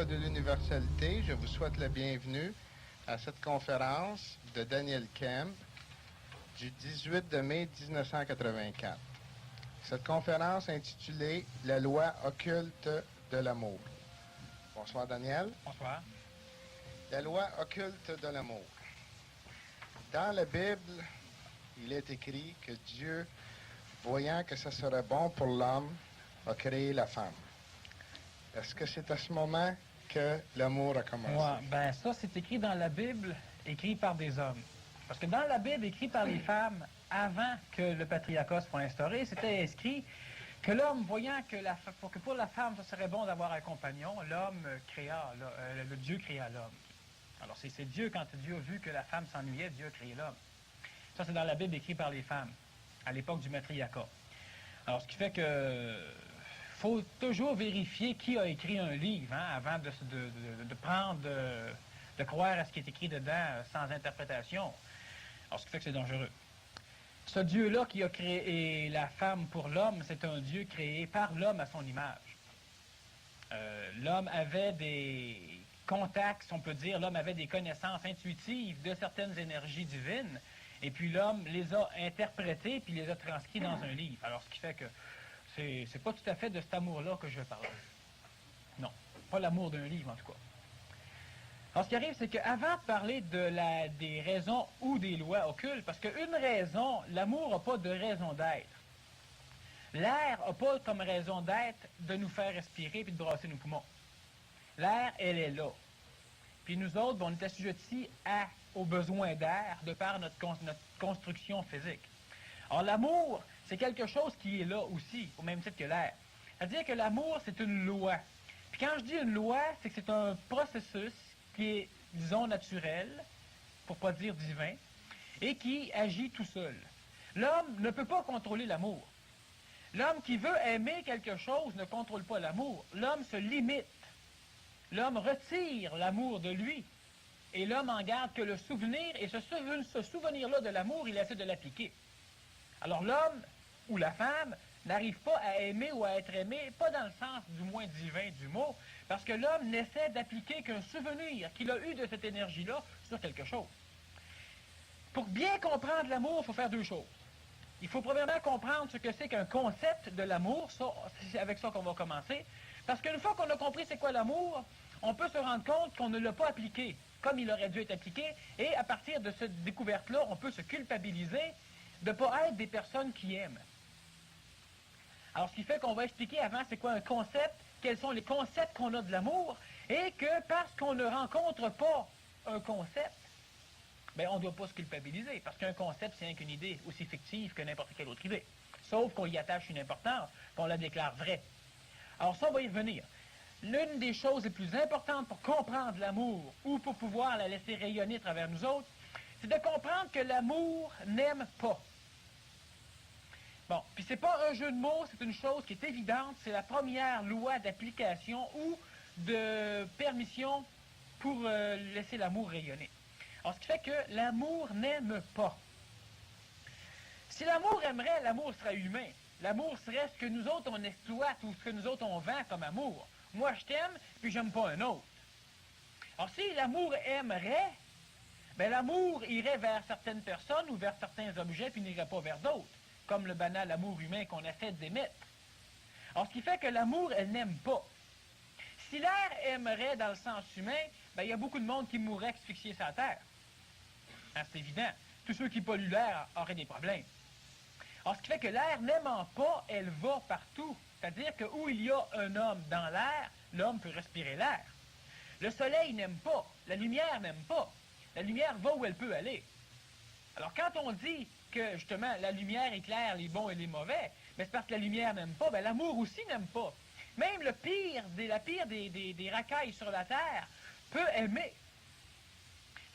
livre de l'universalité, je vous souhaite la bienvenue à cette conférence de Daniel Kemp du 18 de mai 1984. Cette conférence intitulée « La loi occulte de l'amour ». Bonsoir Daniel. Bonsoir. La loi occulte de l'amour. Dans la Bible, il est écrit que Dieu, voyant que ce serait bon pour l'homme, a créé la femme. Est-ce que c'est à ce moment que l'amour a commencé? Ouais, ben ça, c'est écrit dans la Bible, écrit par des hommes. Parce que dans la Bible, écrit par les femmes, avant que le patriarcat soit instauré, c'était inscrit que l'homme, voyant que pour la femme, ce serait bon d'avoir un compagnon, l'homme créa, le Dieu créa l'homme. Alors c'est Dieu, quand Dieu a vu que la femme s'ennuyait, Dieu a créé l'homme. Ça, c'est dans la Bible, écrit par les femmes, à l'époque du matriarcat. Alors, ce qui fait que faut toujours vérifier qui a écrit un livre, hein, avant de prendre, de croire à ce qui est écrit dedans sans interprétation. Alors, ce qui fait que c'est dangereux. Ce Dieu-là qui a créé la femme pour l'homme, c'est un Dieu créé par l'homme à son image. L'homme avait des contacts, si on peut dire, l'homme avait des connaissances intuitives de certaines énergies divines, et puis l'homme les a interprétées, puis les a transcrits dans un livre. Alors, ce qui fait que c'est pas tout à fait de cet amour-là que je veux parler. Non, pas l'amour d'un livre, en tout cas. Alors, ce qui arrive, c'est qu'avant de parler des raisons ou des lois occultes, parce qu'une raison, l'amour n'a pas de raison d'être. L'air n'a pas comme raison d'être de nous faire respirer puis de brasser nos poumons. L'air, elle est là. Puis nous autres, on est assujettis aux besoins d'air de par notre construction physique. Alors, l'amour, c'est quelque chose qui est là aussi, au même titre que l'air. C'est-à-dire que l'amour, c'est une loi. Puis quand je dis une loi, c'est que c'est un processus qui est, disons, naturel, pour pas dire divin, et qui agit tout seul. L'homme ne peut pas contrôler l'amour. L'homme qui veut aimer quelque chose ne contrôle pas l'amour. L'homme se limite. L'homme retire l'amour de lui. Et l'homme en garde que le souvenir, et ce souvenir-là de l'amour, il essaie de l'appliquer. Alors l'homme ou la femme n'arrive pas à aimer ou à être aimé, pas dans le sens du moins divin du mot, parce que l'homme n'essaie d'appliquer qu'un souvenir qu'il a eu de cette énergie-là sur quelque chose. Pour bien comprendre l'amour, il faut faire deux choses. Il faut premièrement comprendre ce que c'est qu'un concept de l'amour, c'est avec ça qu'on va commencer, parce qu'une fois qu'on a compris c'est quoi l'amour, on peut se rendre compte qu'on ne l'a pas appliqué comme il aurait dû être appliqué, et à partir de cette découverte-là, on peut se culpabiliser de ne pas être des personnes qui aiment. Alors, ce qui fait qu'on va expliquer avant c'est quoi un concept, quels sont les concepts qu'on a de l'amour, et que parce qu'on ne rencontre pas un concept, ben on ne doit pas se culpabiliser, parce qu'un concept, c'est rien qu'une idée, aussi fictive que n'importe quelle autre idée. Sauf qu'on y attache une importance, qu'on la déclare vraie. Alors ça, on va y revenir. L'une des choses les plus importantes pour comprendre l'amour, ou pour pouvoir la laisser rayonner à travers nous autres, c'est de comprendre que l'amour n'aime pas. Bon, puis c'est pas un jeu de mots, c'est une chose qui est évidente, c'est la première loi d'application ou de permission pour laisser l'amour rayonner. Alors, ce qui fait que l'amour n'aime pas. Si l'amour aimerait, l'amour serait humain. L'amour serait ce que nous autres on exploite ou ce que nous autres on vend comme amour. Moi, je t'aime, puis j'aime pas un autre. Alors, si l'amour aimerait, ben l'amour irait vers certaines personnes ou vers certains objets, puis n'irait pas vers d'autres, comme le banal amour humain qu'on essaie d'émettre. Alors, ce qui fait que l'amour, elle n'aime pas. Si l'air aimerait dans le sens humain, ben il y a beaucoup de monde qui mourrait asphyxié sur la Terre. Hein, c'est évident. Tous ceux qui polluent l'air auraient des problèmes. Alors, ce qui fait que l'air n'aimant pas, elle va partout. C'est-à-dire que où il y a un homme dans l'air, l'homme peut respirer l'air. Le soleil n'aime pas. La lumière n'aime pas. La lumière va où elle peut aller. Alors, quand on dit que, justement, la lumière éclaire les bons et les mauvais, mais c'est parce que la lumière n'aime pas, ben l'amour aussi n'aime pas. Même la pire des racailles sur la terre peut aimer.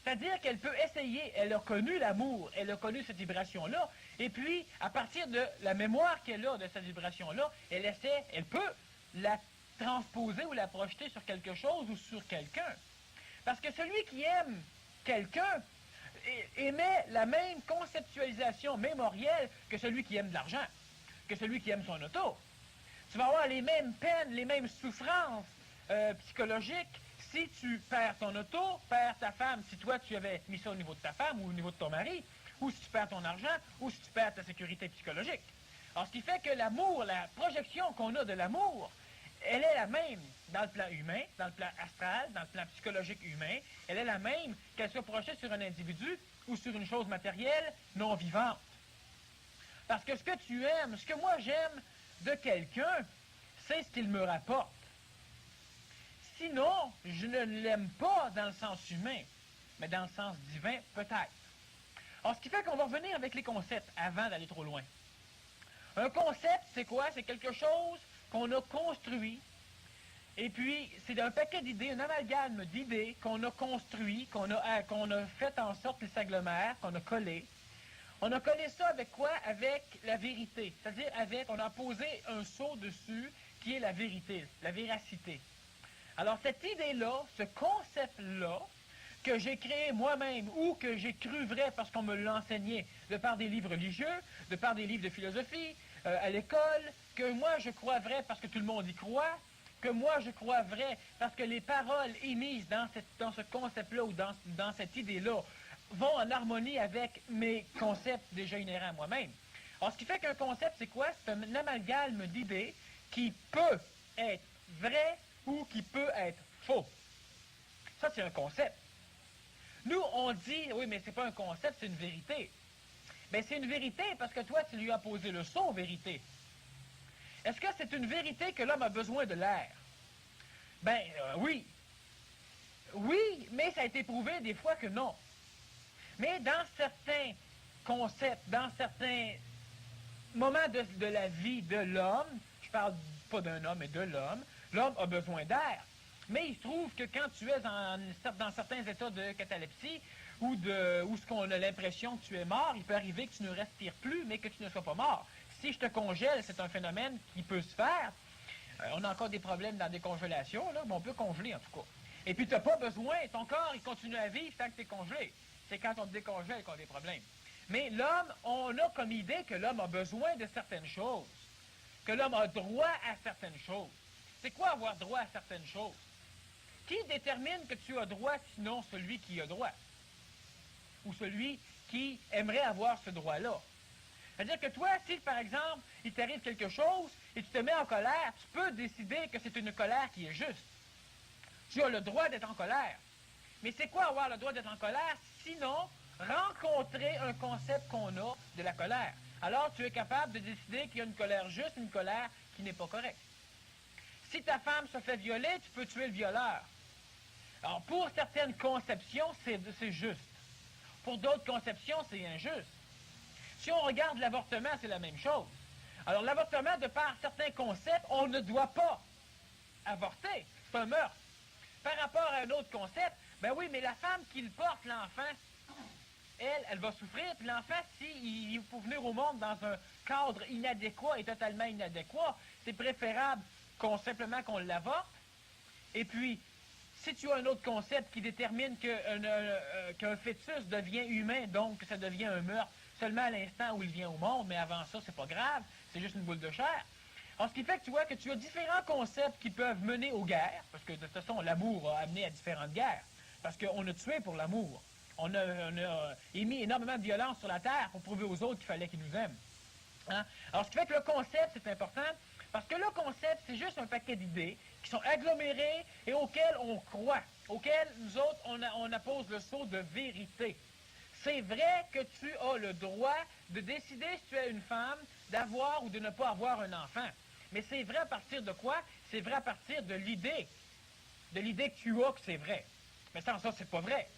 C'est-à-dire qu'elle peut essayer, elle a connu l'amour, elle a connu cette vibration-là, et puis, à partir de la mémoire qu'elle a de cette vibration-là, elle peut la transposer ou la projeter sur quelque chose ou sur quelqu'un. Parce que celui qui aime quelqu'un émet la même conceptualisation mémorielle que celui qui aime de l'argent, que celui qui aime son auto. Tu vas avoir les mêmes peines, les mêmes souffrances psychologique. Si tu perds ton auto, perds ta femme, si toi tu avais mis ça au niveau de ta femme ou au niveau de ton mari, ou si tu perds ton argent, ou si tu perds ta sécurité psychologique. Alors, ce qui fait que l'amour, la projection qu'on a de l'amour, elle est la même dans le plan humain, dans le plan astral, dans le plan psychologique humain. Elle est la même qu'elle soit projetée sur un individu ou sur une chose matérielle non vivante. Parce que ce que tu aimes, ce que moi j'aime de quelqu'un, c'est ce qu'il me rapporte. Sinon, je ne l'aime pas dans le sens humain, mais dans le sens divin, peut-être. Alors, ce qui fait qu'on va revenir avec les concepts avant d'aller trop loin. Un concept, c'est quoi? C'est quelque chose qu'on a construit, et puis c'est un paquet d'idées, un amalgame d'idées qu'on a construit, qu'on a fait en sorte qu'ils s'agglomèrent, qu'on a collé. On a collé ça avec quoi? Avec la vérité. C'est-à-dire on a posé un sceau dessus qui est la vérité, la véracité. Alors cette idée-là, ce concept-là, que j'ai créé moi-même ou que j'ai cru vrai parce qu'on me l'a enseigné de par des livres religieux, de par des livres de philosophie, à l'école, que moi je crois vrai parce que tout le monde y croit, que moi je crois vrai parce que les paroles émises dans ce concept-là ou dans cette idée-là vont en harmonie avec mes concepts déjà inhérents à moi-même. Alors ce qui fait qu'un concept, c'est quoi? C'est un amalgame d'idées qui peut être vrai ou qui peut être faux. Ça, c'est un concept. Nous, on dit, oui, mais c'est pas un concept, c'est une vérité. Bien, c'est une vérité parce que toi, tu lui as posé le sceau vérité. Est-ce que c'est une vérité que l'homme a besoin de l'air? Ben, oui. Oui, mais ça a été prouvé des fois que non. Mais dans certains concepts, dans certains moments de la vie de l'homme, je parle pas d'un homme, mais de l'homme a besoin d'air. Mais il se trouve que quand tu es dans certains états de catalepsie ou ce qu'on a l'impression que tu es mort, il peut arriver que tu ne respires plus, mais que tu ne sois pas mort. Si je te congèle, c'est un phénomène qui peut se faire. On a encore des problèmes dans des congélations, là, mais on peut congeler en tout cas. Et puis tu n'as pas besoin, ton corps, il continue à vivre tant que tu es congelé. C'est quand on te décongèle qu'on a des problèmes. Mais l'homme, on a comme idée que l'homme a besoin de certaines choses, que l'homme a droit à certaines choses. C'est quoi avoir droit à certaines choses? Qui détermine que tu as droit, sinon celui qui a droit? Ou celui qui aimerait avoir ce droit-là? C'est-à-dire que toi, si par exemple, il t'arrive quelque chose et tu te mets en colère, tu peux décider que c'est une colère qui est juste. Tu as le droit d'être en colère. Mais c'est quoi avoir le droit d'être en colère? Sinon, rencontrer un concept qu'on a de la colère. Alors, tu es capable de décider qu'il y a une colère juste, une colère qui n'est pas correcte. Si ta femme se fait violer, tu peux tuer le violeur. Alors, pour certaines conceptions, c'est juste. Pour d'autres conceptions, c'est injuste. Si on regarde l'avortement, c'est la même chose. Alors, l'avortement, de par certains concepts, on ne doit pas avorter. C'est un meurtre. Par rapport à un autre concept, ben oui, mais la femme qui le porte, l'enfant, elle va souffrir. Puis l'enfant, s'il faut venir au monde dans un cadre inadéquat et totalement inadéquat, c'est préférable simplement qu'on l'avorte. Et puis, si tu as un autre concept qui détermine qu'un fœtus devient humain, donc que ça devient un meurtre seulement à l'instant où il vient au monde, mais avant ça, c'est pas grave, c'est juste une boule de chair. Alors, ce qui fait que tu vois que tu as différents concepts qui peuvent mener aux guerres, parce que de toute façon, l'amour a amené à différentes guerres, parce qu'on a tué pour l'amour. On a émis énormément de violence sur la terre pour prouver aux autres qu'il fallait qu'ils nous aiment. Hein? Alors, ce qui fait que le concept, c'est important, parce que le concept, c'est juste un paquet d'idées qui sont agglomérées et auxquelles on croit, auxquelles nous autres, on appose le sceau de vérité. C'est vrai que tu as le droit de décider si tu es une femme, d'avoir ou de ne pas avoir un enfant. Mais c'est vrai à partir de quoi? C'est vrai à partir de l'idée que tu as que c'est vrai. Mais sans ça, c'est pas vrai.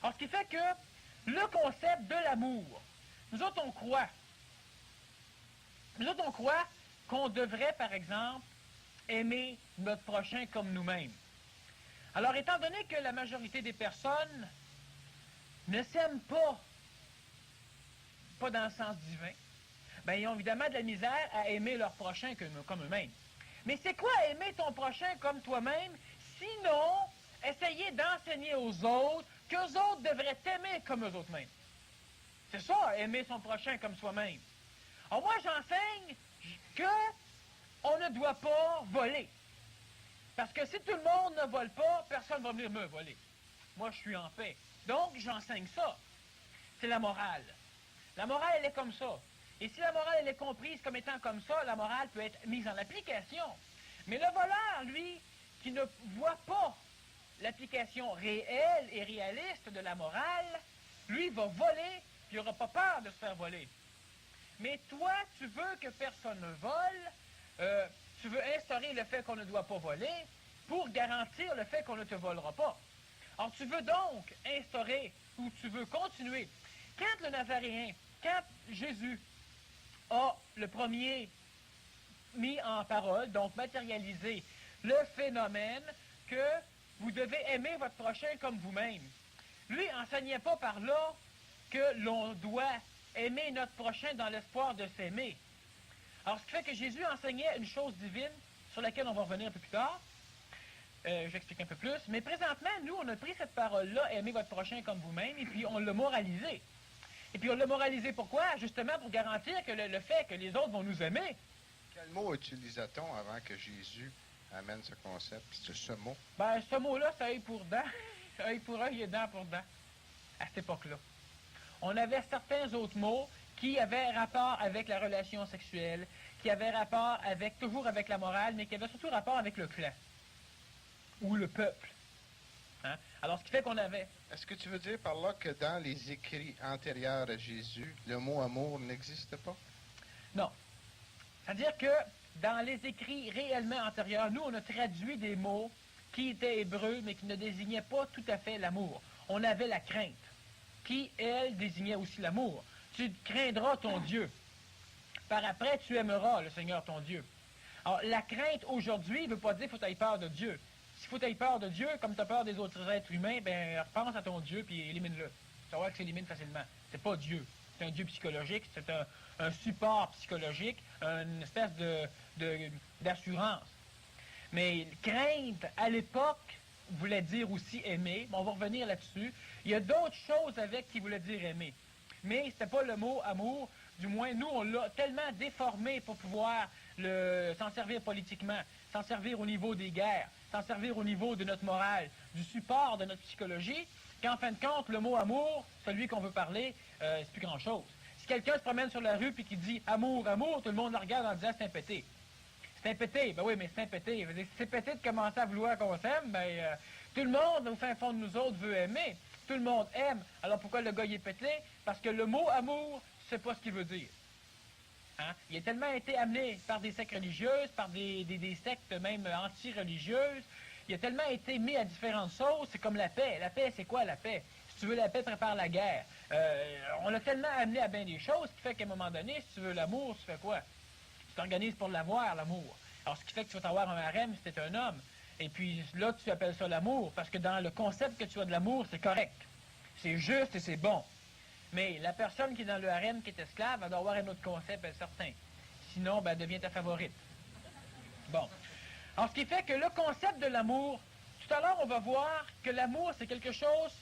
Alors, ce qui fait que le concept de l'amour, nous autres, on croit. Nous autres, on croit qu'on devrait, par exemple, aimer notre prochain comme nous-mêmes. Alors, étant donné que la majorité des personnes ne s'aiment pas dans le sens divin, ben, ils ont évidemment de la misère à aimer leur prochain comme eux-mêmes. Mais c'est quoi aimer ton prochain comme toi-même? Sinon, essayer d'enseigner aux autres qu'eux autres devraient t'aimer comme eux autres mêmes. C'est ça, aimer son prochain comme soi-même. Alors moi, j'enseigne qu'on ne doit pas voler. Parce que si tout le monde ne vole pas, personne ne va venir me voler. Moi, je suis en paix. Donc, j'enseigne ça. C'est la morale. La morale, elle est comme ça. Et si la morale, elle est comprise comme étant comme ça, la morale peut être mise en application. Mais le voleur, lui, qui ne voit pas l'application réelle et réaliste de la morale, lui va voler, puis il n'aura pas peur de se faire voler. Mais toi, tu veux que personne ne vole, tu veux instaurer le fait qu'on ne doit pas voler pour garantir le fait qu'on ne te volera pas. Alors, tu veux donc instaurer, ou tu veux continuer. Quand le Nazaréen, quand Jésus a le premier mis en parole, donc matérialisé, le phénomène que vous devez aimer votre prochain comme vous-même. Lui enseignait pas par là que l'on doit aimer notre prochain dans l'espoir de s'aimer. Alors, ce qui fait que Jésus enseignait une chose divine sur laquelle on va revenir un peu plus tard. J'explique un peu plus. Mais présentement, nous, on a pris cette parole-là, aimer votre prochain comme vous-même, et puis on l'a moralisé. Et puis on l'a moralisé pourquoi? Justement pour garantir que le fait que les autres vont nous aimer. Quel mot utilisa-t-on avant que Jésus amène ce concept, ce mot? Ben, ce mot-là, c'est œil pour dent. Œil pour œil et dent pour dent. À cette époque-là. On avait certains autres mots qui avaient rapport avec la relation sexuelle, qui avaient rapport avec, toujours avec la morale, mais qui avaient surtout rapport avec le clan. Ou le peuple. Hein? Alors, ce qui fait qu'on avait... Est-ce que tu veux dire par là que dans les écrits antérieurs à Jésus, le mot amour n'existe pas? Non. C'est-à-dire que dans les écrits réellement antérieurs, nous, on a traduit des mots qui étaient hébreux, mais qui ne désignaient pas tout à fait l'amour. On avait la crainte, qui, elle, désignait aussi l'amour. Tu craindras ton Dieu. Par après, tu aimeras le Seigneur ton Dieu. Alors, la crainte aujourd'hui ne veut pas dire qu'il faut que tu aies peur de Dieu. S'il faut que tu aies peur de Dieu, comme tu as peur des autres êtres humains, ben repense à ton Dieu puis élimine-le. Tu vas voir que s'élimine facilement. C'est pas Dieu. C'est un Dieu psychologique, c'est un support psychologique, une espèce d'assurance. Mais crainte, à l'époque, voulait dire aussi aimer. Bon, on va revenir là-dessus. Il y a d'autres choses avec qui voulaient dire aimer. Mais ce n'était pas le mot amour. Du moins, nous, on l'a tellement déformé pour pouvoir s'en servir politiquement, s'en servir au niveau des guerres, s'en servir au niveau de notre morale, du support de notre psychologie, qu'en fin de compte, le mot amour, celui qu'on veut parler, c'est plus grand-chose. Si quelqu'un se promène sur la rue et qui dit « amour, amour », tout le monde le regarde en disant « c'est un pété ». C'est un pété, ben oui, mais c'est un pété. Si c'est pété de commencer à vouloir qu'on s'aime, ben tout le monde, au fin fond de nous autres, veut aimer. Tout le monde aime. Alors pourquoi le gars il est pété? Parce que le mot amour, c'est pas ce qu'il veut dire. Hein? Il a tellement été amené par des sectes religieuses, par des sectes même anti-religieuses. Il a tellement été mis à différentes sauces. C'est comme la paix. La paix, c'est quoi la paix? Si tu veux la paix, prépare la guerre. On l'a tellement amené à bien des choses qui fait qu'à un moment donné, si tu veux l'amour, tu fais quoi? Tu t'organises pour l'avoir, l'amour. Alors, ce qui fait que tu vas avoir un harem si tu es un homme. Et puis là, tu appelles ça l'amour, parce que dans le concept que tu as de l'amour, c'est correct. C'est juste et c'est bon. Mais la personne qui est dans le harem, qui est esclave, elle doit avoir un autre concept, elle est certain. Sinon, ben, elle devient ta favorite. Bon. Alors, ce qui fait que le concept de l'amour, tout à l'heure, on va voir que l'amour, c'est quelque chose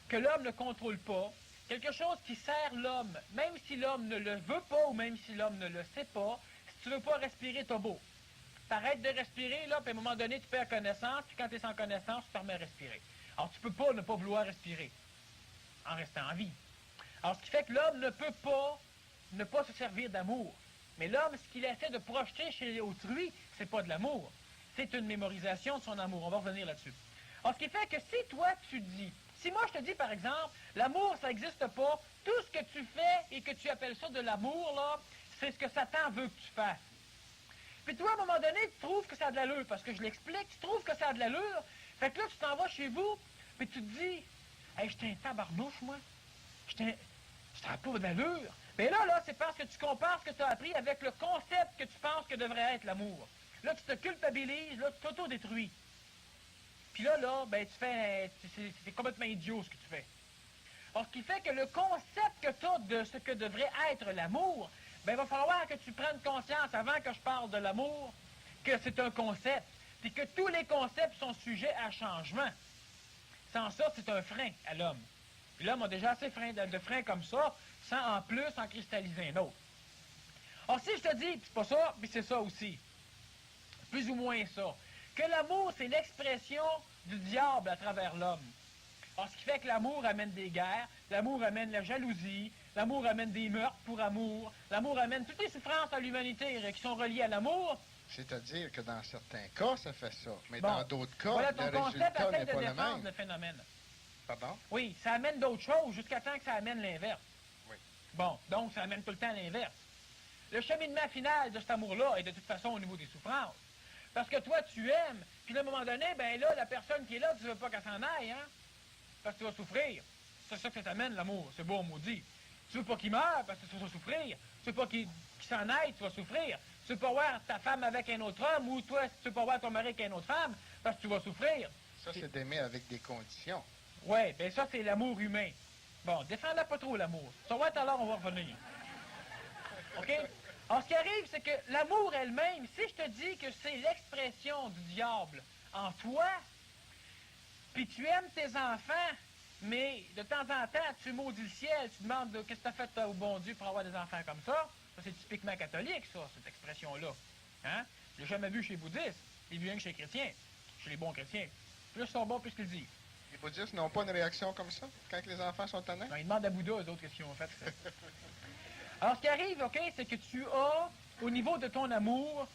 que l'homme ne contrôle pas, quelque chose qui sert l'homme, même si l'homme ne le veut pas ou même si l'homme ne le sait pas. Si tu ne veux pas respirer, t'as beau. T'arrêtes de respirer, là, puis à un moment donné, tu perds connaissance, puis quand tu es sans connaissance, tu te remets à respirer. Alors, tu ne peux pas ne pas vouloir respirer en restant en vie. Alors, ce qui fait que l'homme ne peut pas ne pas se servir d'amour. Mais l'homme, ce qu'il essaie de projeter chez autrui, c'est pas de l'amour. C'est une mémorisation de son amour. On va revenir là-dessus. Alors, ce qui fait que si toi, tu dis, si moi, je te dis, par exemple, l'amour, ça n'existe pas, tout ce que tu fais et que tu appelles ça de l'amour, là, c'est ce que Satan veut que tu fasses. Puis toi, à un moment donné, tu trouves que ça a de l'allure, parce que je l'explique, tu trouves que ça a de l'allure, fait que là, tu t'en vas chez vous, puis tu te dis, « Hey, j'étais un tabarnouche, moi. J'étais pas d'allure. » Mais là, c'est parce que tu compares ce que tu as appris avec le concept que tu penses que devrait être l'amour. Là, tu te culpabilises, là, tu t'auto-détruis. Puis là, ben, c'est complètement idiot ce que tu fais. Alors, ce qui fait que le concept que tu as de ce que devrait être l'amour, ben, il va falloir que tu prennes conscience, avant que je parle de l'amour, que c'est un concept, puis que tous les concepts sont sujets à changement. Sans ça, c'est un frein à l'homme. Puis l'homme a déjà assez de freins comme ça, sans en plus en cristalliser un autre. Alors, si je te dis, c'est pas ça, puis c'est ça aussi, plus ou moins ça, que l'amour, c'est l'expression du diable à travers l'homme. Alors, ce qui fait que l'amour amène des guerres, l'amour amène la jalousie, l'amour amène des meurtres pour amour, l'amour amène toutes les souffrances à l'humanité qui sont reliées à l'amour. C'est-à-dire que dans certains cas, ça fait ça. Mais Bon, dans d'autres cas, voilà, ton le concept résultat essaie n'est de pas le défendre même. le phénomène. Pardon? Oui, ça amène d'autres choses jusqu'à temps que ça amène l'inverse. Oui. Bon, donc ça amène tout le temps l'inverse. Le cheminement final de cet amour-là est de toute façon au niveau des souffrances. Parce que toi, tu aimes, puis à un moment donné, ben là, la personne qui est là, tu veux pas qu'elle s'en aille, hein? Parce que tu vas souffrir. C'est ça que ça t'amène, l'amour. C'est beau, maudit. Tu veux pas qu'il meure parce que tu vas souffrir. Tu veux pas qu'il s'en aille, tu vas souffrir. Tu veux pas voir ta femme avec un autre homme, ou toi, tu veux pas voir ton mari avec une autre femme, parce que tu vas souffrir. Ça, c'est d'aimer avec des conditions. Oui, bien ça, c'est l'amour humain. Bon, défends-la pas trop, l'amour. Ça va être alors, on va revenir. OK? Alors, ce qui arrive, c'est que l'amour elle-même, si je te dis que c'est l'expression du diable en toi, puis tu aimes tes enfants, mais de temps en temps, tu maudis le ciel, tu demandes qu'est-ce que tu as fait toi, au bon Dieu pour avoir des enfants comme ça. Ça, c'est typiquement catholique, ça, cette expression-là. Hein? Je l'ai jamais vu chez les bouddhistes. Je l'ai vu rien que chez les chrétiens, chez les bons chrétiens. Plus ils sont bons, plus qu'ils disent. Les bouddhistes n'ont pas une réaction comme ça quand les enfants sont tannés? Non, ils demandent à Bouddha, eux autres, qu'est-ce qu'ils ont fait. Alors, ce qui arrive, OK, c'est que tu as, au niveau de ton amour,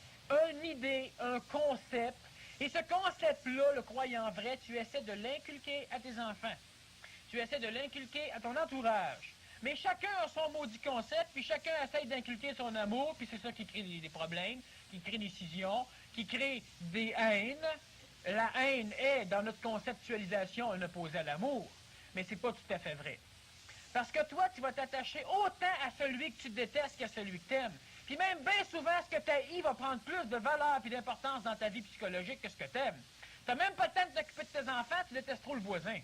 une idée, un concept. Et ce concept-là, le croyant vrai, tu essaies de l'inculquer à tes enfants. Tu essaies de l'inculquer à ton entourage. Mais chacun a son maudit concept, puis chacun essaie d'inculquer son amour, puis c'est ça qui crée des problèmes, qui crée des scissions, qui crée des haines. La haine est, dans notre conceptualisation, un opposé à l'amour. Mais c'est pas tout à fait vrai. Parce que toi, tu vas t'attacher autant à celui que tu détestes qu'à celui que tu aimes. Puis même bien souvent, ce que tu haïs va prendre plus de valeur et d'importance dans ta vie psychologique que ce que tu aimes. Tu n'as même pas le temps de t'occuper de tes enfants, tu détestes trop le voisin.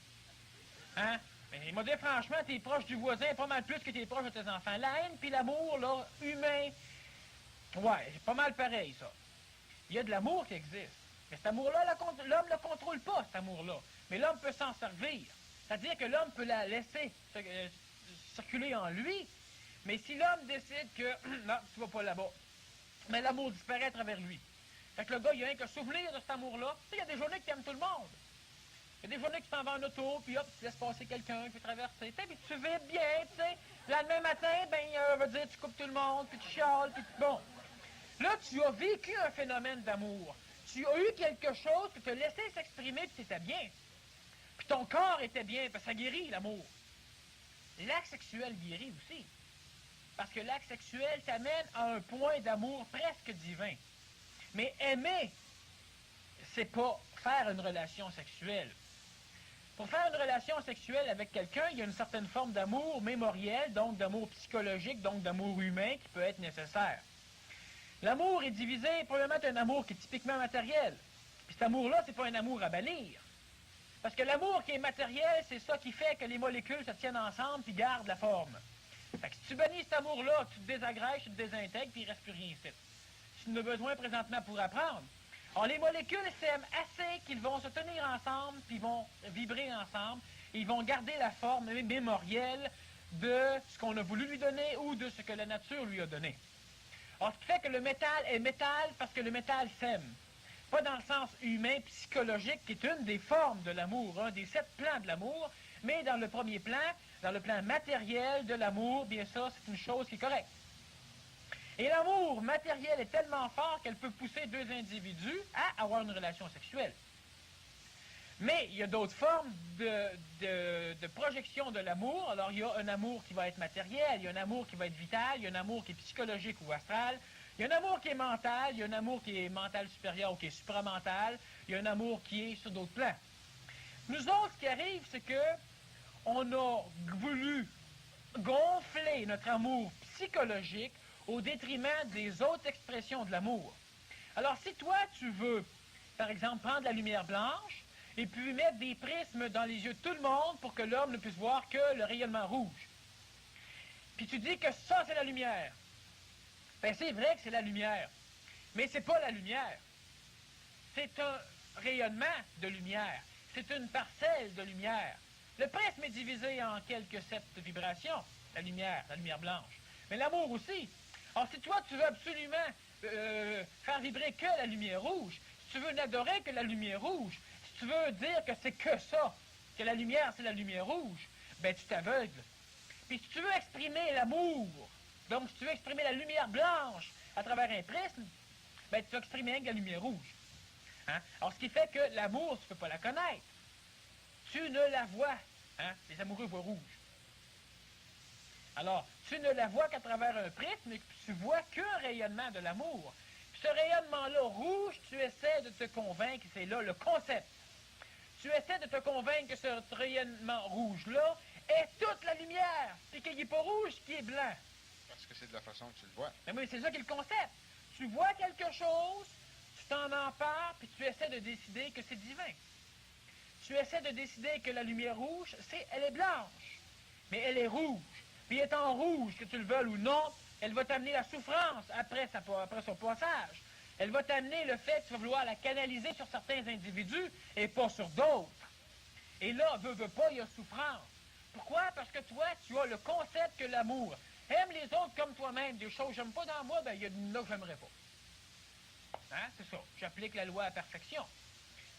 Hein? Mais il m'a dit franchement, tu es proche du voisin pas mal plus que tu es proche de tes enfants. La haine puis l'amour, là, humain, ouais, c'est pas mal pareil, ça. Il y a de l'amour qui existe. Mais cet amour-là, l'homme ne le contrôle pas, cet amour-là. Mais l'homme peut s'en servir. C'est-à-dire que l'homme peut la laisser circuler en lui, mais si l'homme décide que non, tu vas pas là-bas, mais l'amour disparaît à travers lui. Fait que le gars, il a rien qu'à souvenir de cet amour-là. Tu sais, il y a des journées que tu aimes tout le monde. Il y a des journées que tu t'en vas en auto, puis hop, tu laisses passer quelqu'un, puis traverser. Puis tu vis bien, tu sais. Le lendemain matin, ben, veut dire, tu coupes tout le monde, puis tu chiales, puis bon. Là, tu as vécu un phénomène d'amour. Tu as eu quelque chose que tu as laissé s'exprimer, puis c'était bien. Puis ton corps était bien, parce que ça guérit, l'amour. L'acte sexuel guérit aussi. Parce que l'acte sexuel t'amène à un point d'amour presque divin. Mais aimer, c'est pas faire une relation sexuelle. Pour faire une relation sexuelle avec quelqu'un, il y a une certaine forme d'amour mémoriel, donc d'amour psychologique, donc d'amour humain qui peut être nécessaire. L'amour est divisé, probablement, un amour qui est typiquement matériel. Puis cet amour-là, c'est pas un amour à bannir. Parce que l'amour qui est matériel, c'est ça qui fait que les molécules se tiennent ensemble puis gardent la forme. Fait que si tu bannis cet amour-là, tu te désagrèges, tu te désintègres, puis il ne reste plus rien ici. Tu en as besoin présentement pour apprendre. Alors, les molécules s'aiment assez qu'ils vont se tenir ensemble, puis ils vont vibrer ensemble, et ils vont garder la forme mémorielle de ce qu'on a voulu lui donner ou de ce que la nature lui a donné. Alors, ce qui fait que le métal est métal parce que le métal s'aime. Pas dans le sens humain, psychologique, qui est une des formes de l'amour, un des 7 plans de l'amour, mais dans le premier plan, dans le plan matériel de l'amour, bien ça, c'est une chose qui est correcte. Et l'amour matériel est tellement fort qu'elle peut pousser deux individus à avoir une relation sexuelle. Mais il y a d'autres formes de projection de l'amour. Alors, il y a un amour qui va être matériel, il y a un amour qui va être vital, il y a un amour qui est psychologique ou astral, il y a un amour qui est mental, il y a un amour qui est mental supérieur ou qui est supramental, il y a un amour qui est sur d'autres plans. Nous autres, ce qui arrive, c'est que on a voulu gonfler notre amour psychologique au détriment des autres expressions de l'amour. Alors, si toi, tu veux, par exemple, prendre la lumière blanche et puis mettre des prismes dans les yeux de tout le monde pour que l'homme ne puisse voir que le rayonnement rouge, puis tu dis que ça, c'est la lumière, ben c'est vrai que c'est la lumière, mais c'est pas la lumière. C'est un rayonnement de lumière. C'est une parcelle de lumière. Le prisme est divisé en quelques 7 vibrations, la lumière blanche. Mais l'amour aussi. Alors, si toi, tu veux absolument faire vibrer que la lumière rouge, si tu veux n'adorer que la lumière rouge, si tu veux dire que c'est que ça, que la lumière, c'est la lumière rouge, ben tu t'aveugles. Puis si tu veux exprimer l'amour, donc si tu veux exprimer la lumière blanche à travers un prisme, ben tu vas exprimer avec la lumière rouge. Hein? Alors ce qui fait que l'amour, tu ne peux pas la connaître. Tu ne la vois. Hein? Les amoureux voient rouge. Alors, tu ne la vois qu'à travers un prisme, mais tu vois qu'un rayonnement de l'amour. Puis ce rayonnement-là rouge, tu essaies de te convaincre, c'est là le concept. Tu essaies de te convaincre que ce rayonnement rouge-là est toute la lumière, puis qu'il n'est pas rouge, qu'il est blanc. Parce que c'est de la façon que tu le vois. Mais oui, c'est ça qui est le concept. Tu vois quelque chose, tu t'en empares, puis tu essaies de décider que c'est divin. Tu essaies de décider que la lumière rouge, elle est blanche, mais elle est rouge. Puis étant rouge, que tu le veuilles ou non, elle va t'amener la souffrance après son passage. Elle va t'amener le fait que tu vas vouloir la canaliser sur certains individus et pas sur d'autres. Et là, veut pas, il y a souffrance. Pourquoi? Parce que toi, tu as le concept que l'amour. Aime les autres comme toi-même. Des choses que j'aime pas dans moi, ben il y a une là que j'aimerais pas. Hein? C'est ça. J'applique la loi à perfection.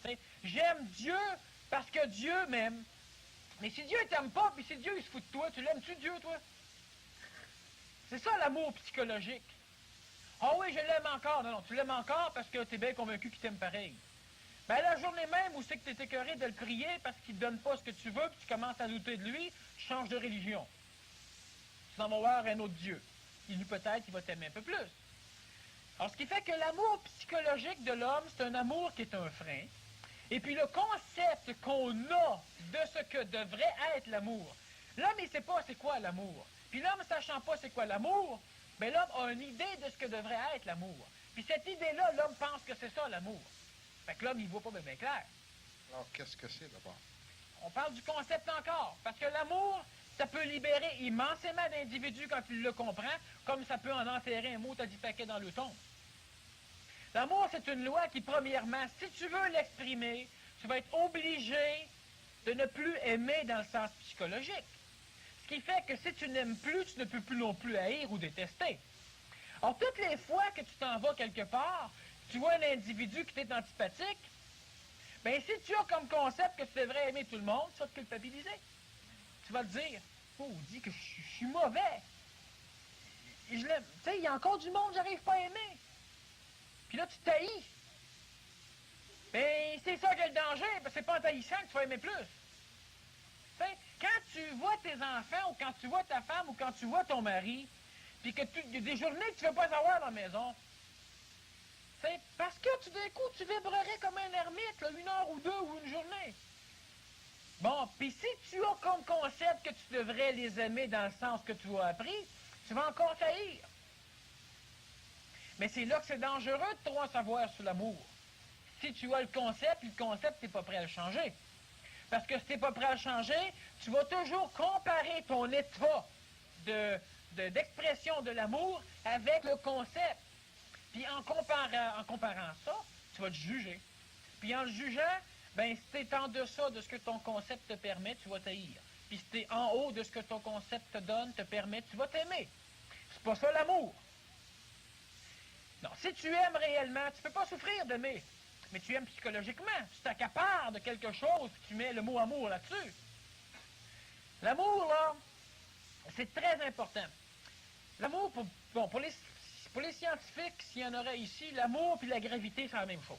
T'sais, j'aime Dieu parce que Dieu m'aime. Mais si Dieu ne t'aime pas, puis si Dieu il se fout de toi, tu l'aimes-tu Dieu, toi? C'est ça l'amour psychologique. Ah oui, je l'aime encore. Non, tu l'aimes encore parce que tu es bien convaincu qu'il t'aime pareil. Ben la journée même où c'est que tu es écœuré de le prier parce qu'il ne donne pas ce que tu veux, puis tu commences à douter de lui, tu changes de religion. Tu t'en vas voir un autre Dieu. Peut-être qu'il va t'aimer un peu plus. Alors, ce qui fait que l'amour psychologique de l'homme, c'est un amour qui est un frein. Et puis le concept qu'on a de ce que devrait être l'amour. L'homme, il ne sait pas c'est quoi l'amour. Puis l'homme, sachant pas c'est quoi l'amour, bien l'homme a une idée de ce que devrait être l'amour. Puis cette idée-là, l'homme pense que c'est ça l'amour. Fait que l'homme, il ne voit pas bien clair. Alors, qu'est-ce que c'est d'abord? On parle du concept encore. Parce que l'amour, ça peut libérer immensément d'individus quand tu le comprends, comme ça peut en enterrer un mot à 10 paquets dans le ton. L'amour, c'est une loi qui, premièrement, si tu veux l'exprimer, tu vas être obligé de ne plus aimer dans le sens psychologique. Ce qui fait que si tu n'aimes plus, tu ne peux plus non plus haïr ou détester. Alors, toutes les fois que tu t'en vas quelque part, tu vois un individu qui t'est antipathique, bien, si tu as comme concept que tu devrais aimer tout le monde, tu vas te culpabiliser. Tu vas te dire, oh, dit que je suis mauvais. Tu sais, il y a encore du monde que j'arrive pas à aimer. Puis là, tu t'haïs. Mais c'est ça qui est le danger, parce que c'est pas en t'haïssant que tu vas aimer plus. T'sais, quand tu vois tes enfants, ou quand tu vois ta femme, ou quand tu vois ton mari, puis que il y a des journées que tu ne veux pas avoir dans la maison, t'sais, parce que tout d'un coup, tu vibrerais comme un ermite, là, 1 heure ou 2 ou une journée. Bon, puis si tu as comme concept que tu devrais les aimer dans le sens que tu as appris, tu vas encore t'haïr. Mais c'est là que c'est dangereux de trop en savoir sur l'amour. Si tu as le concept, tu n'es pas prêt à le changer. Parce que si tu n'es pas prêt à le changer, tu vas toujours comparer ton état d'expression de l'amour avec le concept. Puis en comparant ça, tu vas te juger. Puis en le jugeant, ben si tu es en deçà de ce que ton concept te permet, tu vas t'haïr. Puis si tu es en haut de ce que ton concept te donne, te permet, tu vas t'aimer. C'est pas ça l'amour. Non, si tu aimes réellement, tu ne peux pas souffrir d'aimer, mais tu aimes psychologiquement. Tu t'accapares de quelque chose, puis tu mets le mot amour là-dessus. L'amour, là, c'est très important. L'amour, pour les scientifiques, s'il y en aurait ici, l'amour et la gravité, c'est la même chose.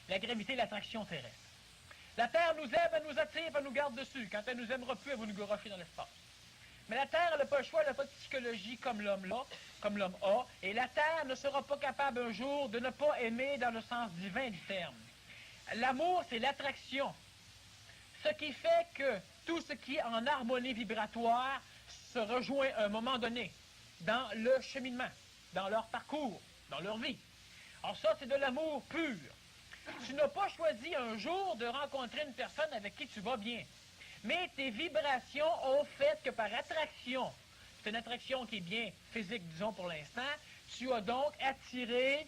La gravité, l'attraction terrestre. La Terre nous aime, elle nous attire, elle nous garde dessus. Quand elle nous aimera plus, elle va nous garocher dans l'espace. Mais la Terre, elle n'a pas le choix, elle n'a pas de psychologie comme l'homme a, et la Terre ne sera pas capable un jour de ne pas aimer dans le sens divin du terme. L'amour, c'est l'attraction. Ce qui fait que tout ce qui est en harmonie vibratoire se rejoint à un moment donné dans le cheminement, dans leur parcours, dans leur vie. Alors ça, c'est de l'amour pur. Tu n'as pas choisi un jour de rencontrer une personne avec qui tu vas bien. Mais tes vibrations ont fait que par attraction, c'est une attraction qui est bien physique, disons pour l'instant, tu as donc attiré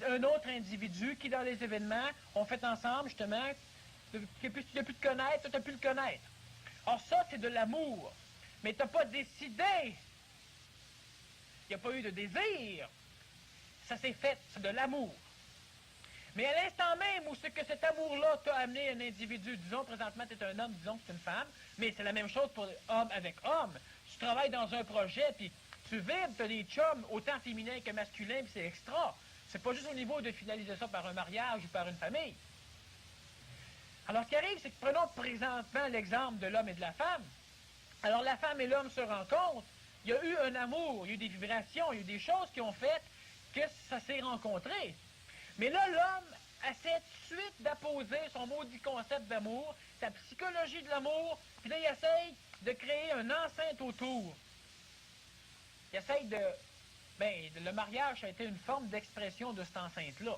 un autre individu qui, dans les événements, ont fait ensemble, justement, tu n'as plus de connaître, tu n'as plus le connaître. Or ça, c'est de l'amour. Mais tu n'as pas décidé. Il n'y a pas eu de désir. Ça s'est fait, c'est de l'amour. Mais à l'instant même où c'est que cet amour-là t'a amené un individu, disons présentement tu es un homme, disons que c'est une femme, mais c'est la même chose pour homme avec homme. Tu travailles dans un projet, puis tu vibres, tu as des chums, autant féminins que masculins, puis c'est extra. C'est pas juste au niveau de finaliser ça par un mariage ou par une famille. Alors, ce qui arrive, c'est que prenons présentement l'exemple de l'homme et de la femme. Alors, la femme et l'homme se rencontrent. Il y a eu un amour, il y a eu des vibrations, il y a eu des choses qui ont fait que ça s'est rencontré. Mais là, l'homme essaie tout de suite d'apposer son maudit concept d'amour, sa psychologie de l'amour, puis là, il essaye de créer une enceinte autour. Il essaye de... Bien, le mariage a été une forme d'expression de cette enceinte-là.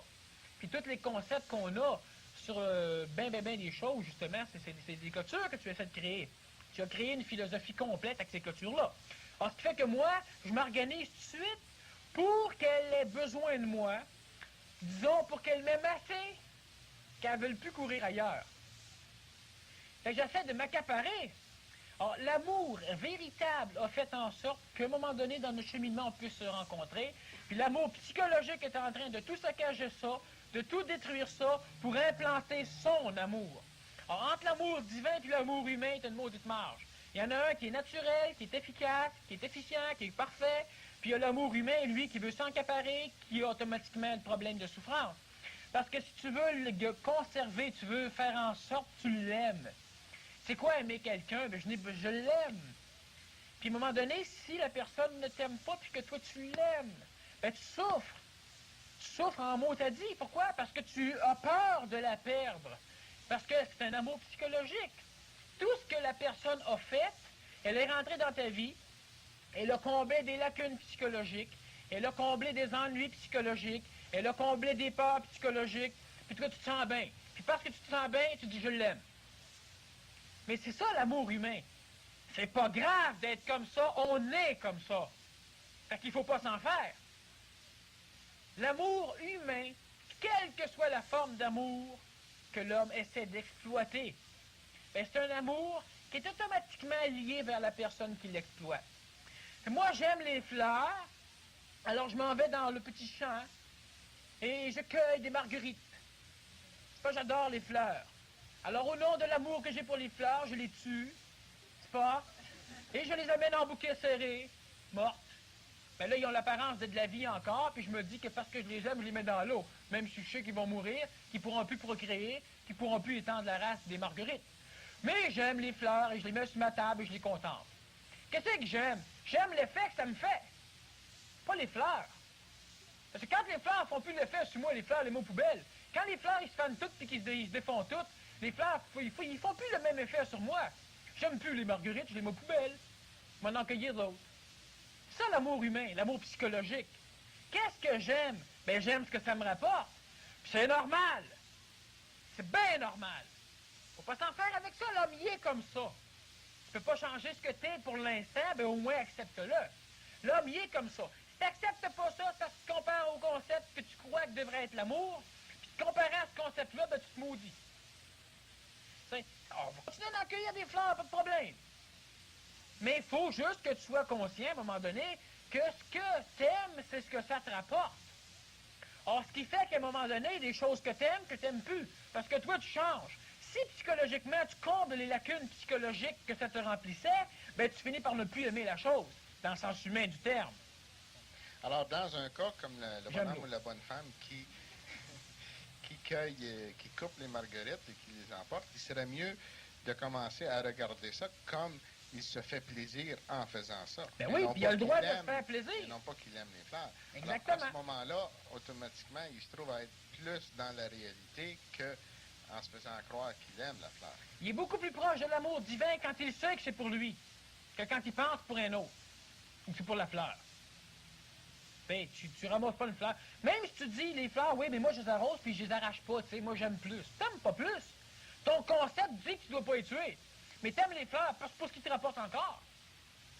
Puis tous les concepts qu'on a sur ben des choses, justement, c'est des clôtures que tu essaies de créer. Tu as créé une philosophie complète avec ces clôtures-là. Alors, ce qui fait que moi, je m'organise tout de suite pour qu'elle ait besoin de moi, disons, pour qu'elle m'aime assez, qu'elle ne veuille plus courir ailleurs. Fait que j'essaie de m'accaparer. Alors, l'amour véritable a fait en sorte qu'à un moment donné, dans notre cheminement, on puisse se rencontrer. Puis l'amour psychologique est en train de tout saccager ça, de tout détruire ça, pour implanter son amour. Alors, entre l'amour divin et l'amour humain, il y a une maudite marge. Il y en a un qui est naturel, qui est efficace, qui est efficient, qui est parfait. Puis il y a l'amour humain, lui, qui veut s'encaparer, qui a automatiquement le problème de souffrance. Parce que si tu veux le conserver, tu veux faire en sorte que tu l'aimes. C'est quoi aimer quelqu'un? Ben, je l'aime. Puis à un moment donné, si la personne ne t'aime pas puis que toi tu l'aimes, ben tu souffres. Tu souffres en mots t'as dit. Pourquoi? Parce que tu as peur de la perdre. Parce que c'est un amour psychologique. Tout ce que la personne a fait, elle est rentrée dans ta vie, elle a comblé des lacunes psychologiques, elle a comblé des ennuis psychologiques, elle a comblé des peurs psychologiques, puis toi tu te sens bien. Puis parce que tu te sens bien, tu dis je l'aime. Mais c'est ça l'amour humain. C'est pas grave d'être comme ça, on est comme ça. Fait qu'il faut pas s'en faire. L'amour humain, quelle que soit la forme d'amour que l'homme essaie d'exploiter, ben c'est un amour qui est automatiquement lié vers la personne qui l'exploite. Moi, j'aime les fleurs, alors je m'en vais dans le petit champ et je cueille des marguerites. C'est pas, j'adore les fleurs. Alors, au nom de l'amour que j'ai pour les fleurs, je les tue, c'est pas, et je les amène en bouquet serré, mortes. Ben là, ils ont l'apparence de la vie encore, puis je me dis que parce que je les aime, je les mets dans l'eau. Même si je sais qu'ils vont mourir, qu'ils ne pourront plus procréer, qu'ils ne pourront plus étendre la race des marguerites. Mais j'aime les fleurs et je les mets sur ma table et je les contemple. Qu'est-ce que j'aime? J'aime l'effet que ça me fait. Pas les fleurs. Parce que quand les fleurs font plus l'effet sur moi, les fleurs, les mots poubelles, quand les fleurs, ils se fanent toutes et qu'ils se défont toutes, les fleurs, ils font plus le même effet sur moi. J'aime plus les marguerites, je les mets aux poubelles. Je m'en en cueillir d'autres. C'est ça l'amour humain, l'amour psychologique. Qu'est-ce que j'aime? Ben j'aime ce que ça me rapporte. Puis c'est normal. C'est bien normal. Faut pas s'en faire avec ça, l'homme y est comme ça. Tu peux pas changer ce que t'es pour l'instant, ben au moins accepte-le. L'homme y est comme ça. Si t'acceptes pas ça, ça se compare au concept que tu crois que devrait être l'amour, puis comparé à ce concept-là, ben tu te maudis. On va continuer d'en cueillir des fleurs, pas de problème. Mais il faut juste que tu sois conscient, à un moment donné, que ce que t'aimes, c'est ce que ça te rapporte. Or, ce qui fait qu'à un moment donné, il y a des choses que t'aimes plus. Parce que toi, tu changes. Si psychologiquement, tu combles les lacunes psychologiques que ça te remplissait, ben tu finis par ne plus aimer la chose, dans le sens humain du terme. Alors, dans un cas comme le bonhomme ou la bonne femme qui coupe les marguerites et qui les emporte, il serait mieux de commencer à regarder ça comme il se fait plaisir en faisant ça. Ben oui, puis il a le droit de se faire plaisir. Et non pas qu'il aime les fleurs. Exactement. Alors, à ce moment-là, automatiquement, il se trouve à être plus dans la réalité qu'en se faisant croire qu'il aime la fleur. Il est beaucoup plus proche de l'amour divin quand il sait que c'est pour lui, que quand il pense pour un autre, ou que c'est pour la fleur. Ben, tu ramasses pas une fleur. Même si tu dis, les fleurs, oui, mais moi, je les arrose puis je les arrache pas, tu sais, moi, j'aime plus. T'aimes pas plus. Ton concept dit que tu dois pas les tuer. Mais t'aimes les fleurs pour ce qui te rapporte encore.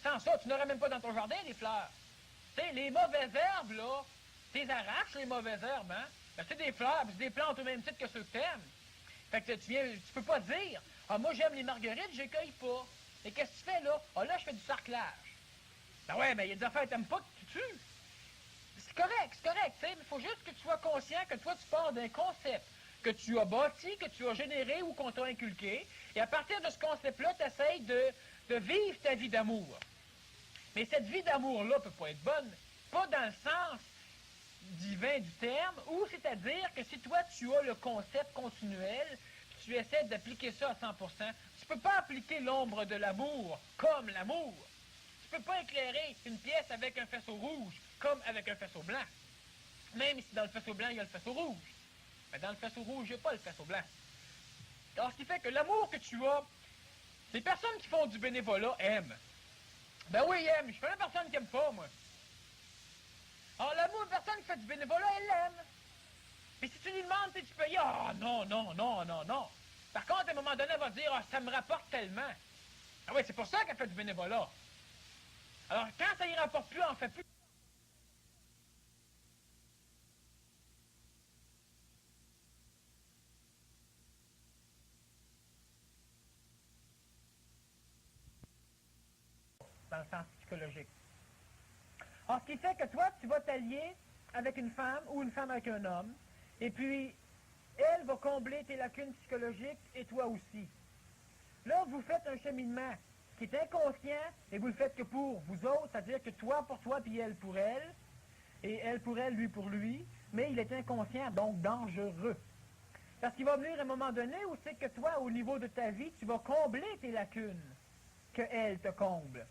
Sans ça, tu n'aurais même pas dans ton jardin des fleurs. Tu sais, les mauvaises herbes, là, tu les arraches, les mauvaises herbes, hein? Ben, c'est des fleurs, c'est des plantes au même titre que ceux que t'aimes. Fait que tu peux pas dire, ah, moi, j'aime les marguerites, je les cueille pas. Et qu'est-ce que tu fais, là? Ah, là, je fais du sarclage. Ben ouais, mais il y a des affaires que t'aimes pas que tu tues. C'est correct, tu sais, mais il faut juste que tu sois conscient que toi, tu pars d'un concept que tu as bâti, que tu as généré ou qu'on t'a inculqué, et à partir de ce concept-là, tu essaies de vivre ta vie d'amour. Mais cette vie d'amour-là ne peut pas être bonne, pas dans le sens divin du terme, ou c'est-à-dire que si toi, tu as le concept continuel, tu essaies d'appliquer ça à 100%, tu ne peux pas appliquer l'ombre de l'amour comme l'amour. Tu ne peux pas éclairer une pièce avec un faisceau rouge comme avec un faisceau blanc. Même si dans le faisceau blanc, il y a le faisceau rouge. Mais dans le faisceau rouge, il n'y a pas le faisceau blanc. Alors, ce qui fait que l'amour que tu as, les personnes qui font du bénévolat aiment. Ben oui, aiment. Je connais personne qui n'aime pas, moi. Alors, l'amour, personne qui fait du bénévolat, elle l'aime. Mais si tu lui demandes, tu peux dire, ah, non, non, non, non, non. Par contre, à un moment donné, elle va dire, ah, ça me rapporte tellement. Ah oui, c'est pour ça qu'elle fait du bénévolat. Alors, quand ça y rapporte plus, on fait plus. Dans le sens psychologique. Alors, ce qui fait que toi, tu vas t'allier avec une femme ou une femme avec un homme, et puis, elle va combler tes lacunes psychologiques et toi aussi. Là, vous faites un cheminement qui est inconscient, et vous le faites que pour vous autres, c'est-à-dire que toi pour toi, puis elle pour elle, et elle pour elle, lui pour lui, mais il est inconscient, donc dangereux. Parce qu'il va venir un moment donné où c'est que toi, au niveau de ta vie, tu vas combler tes lacunes que elle te comble.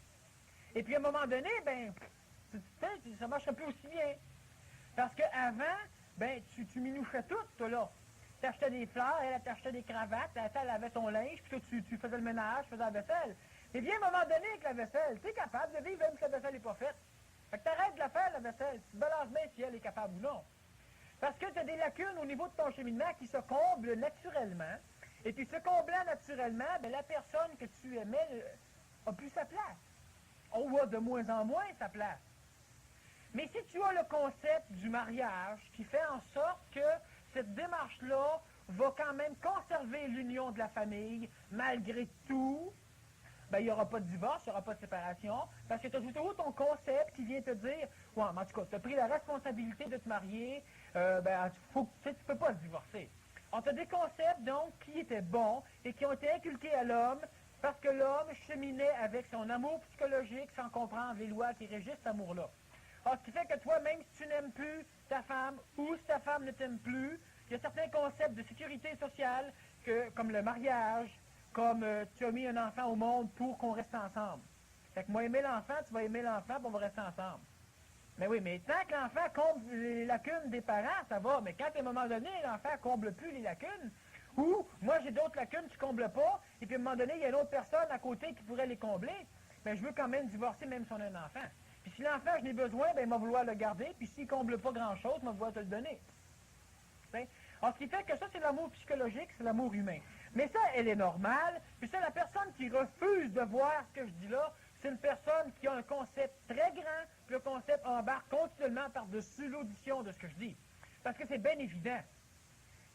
Et puis à un moment donné, ben, ça marche un peu aussi bien. Parce qu'avant, ben, tu minouchais tout, toi là. Tu achetais des fleurs, elle t'achetait des cravates, elle avait ton linge, puis toi, tu faisais le ménage, tu faisais la vaisselle. Et bien, à un moment donné, avec la vaisselle, tu es capable de vivre même si la vaisselle n'est pas faite. Fait que t'arrêtes de la faire, la vaisselle. Tu te balances bien si elle est capable ou non. Parce que tu as des lacunes au niveau de ton cheminement qui se comblent naturellement. Et puis, se comblant naturellement, ben, la personne que tu aimais a plus sa place. On a de moins en moins sa place. Mais si tu as le concept du mariage qui fait en sorte que cette démarche-là va quand même conserver l'union de la famille, malgré tout, ben, il n'y aura pas de divorce, il n'y aura pas de séparation, parce que tu as toujours ton concept qui vient te dire, ouais, en tout cas, tu as pris la responsabilité de te marier, ben, tu ne peux pas te divorcer. On a des concepts, donc, qui étaient bons et qui ont été inculqués à l'homme parce que l'homme cheminait avec son amour psychologique sans comprendre les lois qui régissent cet amour-là. Alors, ce qui fait que toi, même si tu n'aimes plus ta femme ou si ta femme ne t'aime plus, il y a certains concepts de sécurité sociale, comme le mariage, comme tu as mis un enfant au monde pour qu'on reste ensemble. Fait que moi, aimer l'enfant, tu vas aimer l'enfant, puis on va rester ensemble. Mais oui, mais tant que l'enfant comble les lacunes des parents, ça va. Mais quand à un moment donné, l'enfant comble plus les lacunes, ou moi j'ai d'autres lacunes, tu combles pas, et puis à un moment donné, il y a une autre personne à côté qui pourrait les combler, mais je veux quand même divorcer même si on a un enfant. Puis si l'enfant, je n'ai besoin, ben il va vouloir le garder, puis s'il ne comble pas grand-chose, il va vouloir te le donner. T'sais? Alors, ce qui fait que ça, c'est l'amour psychologique, c'est l'amour humain. Mais ça, elle est normale, puis ça, la personne qui refuse de voir ce que je dis là, c'est une personne qui a un concept très grand, puis le concept embarque continuellement par-dessus l'audition de ce que je dis. Parce que c'est bien évident.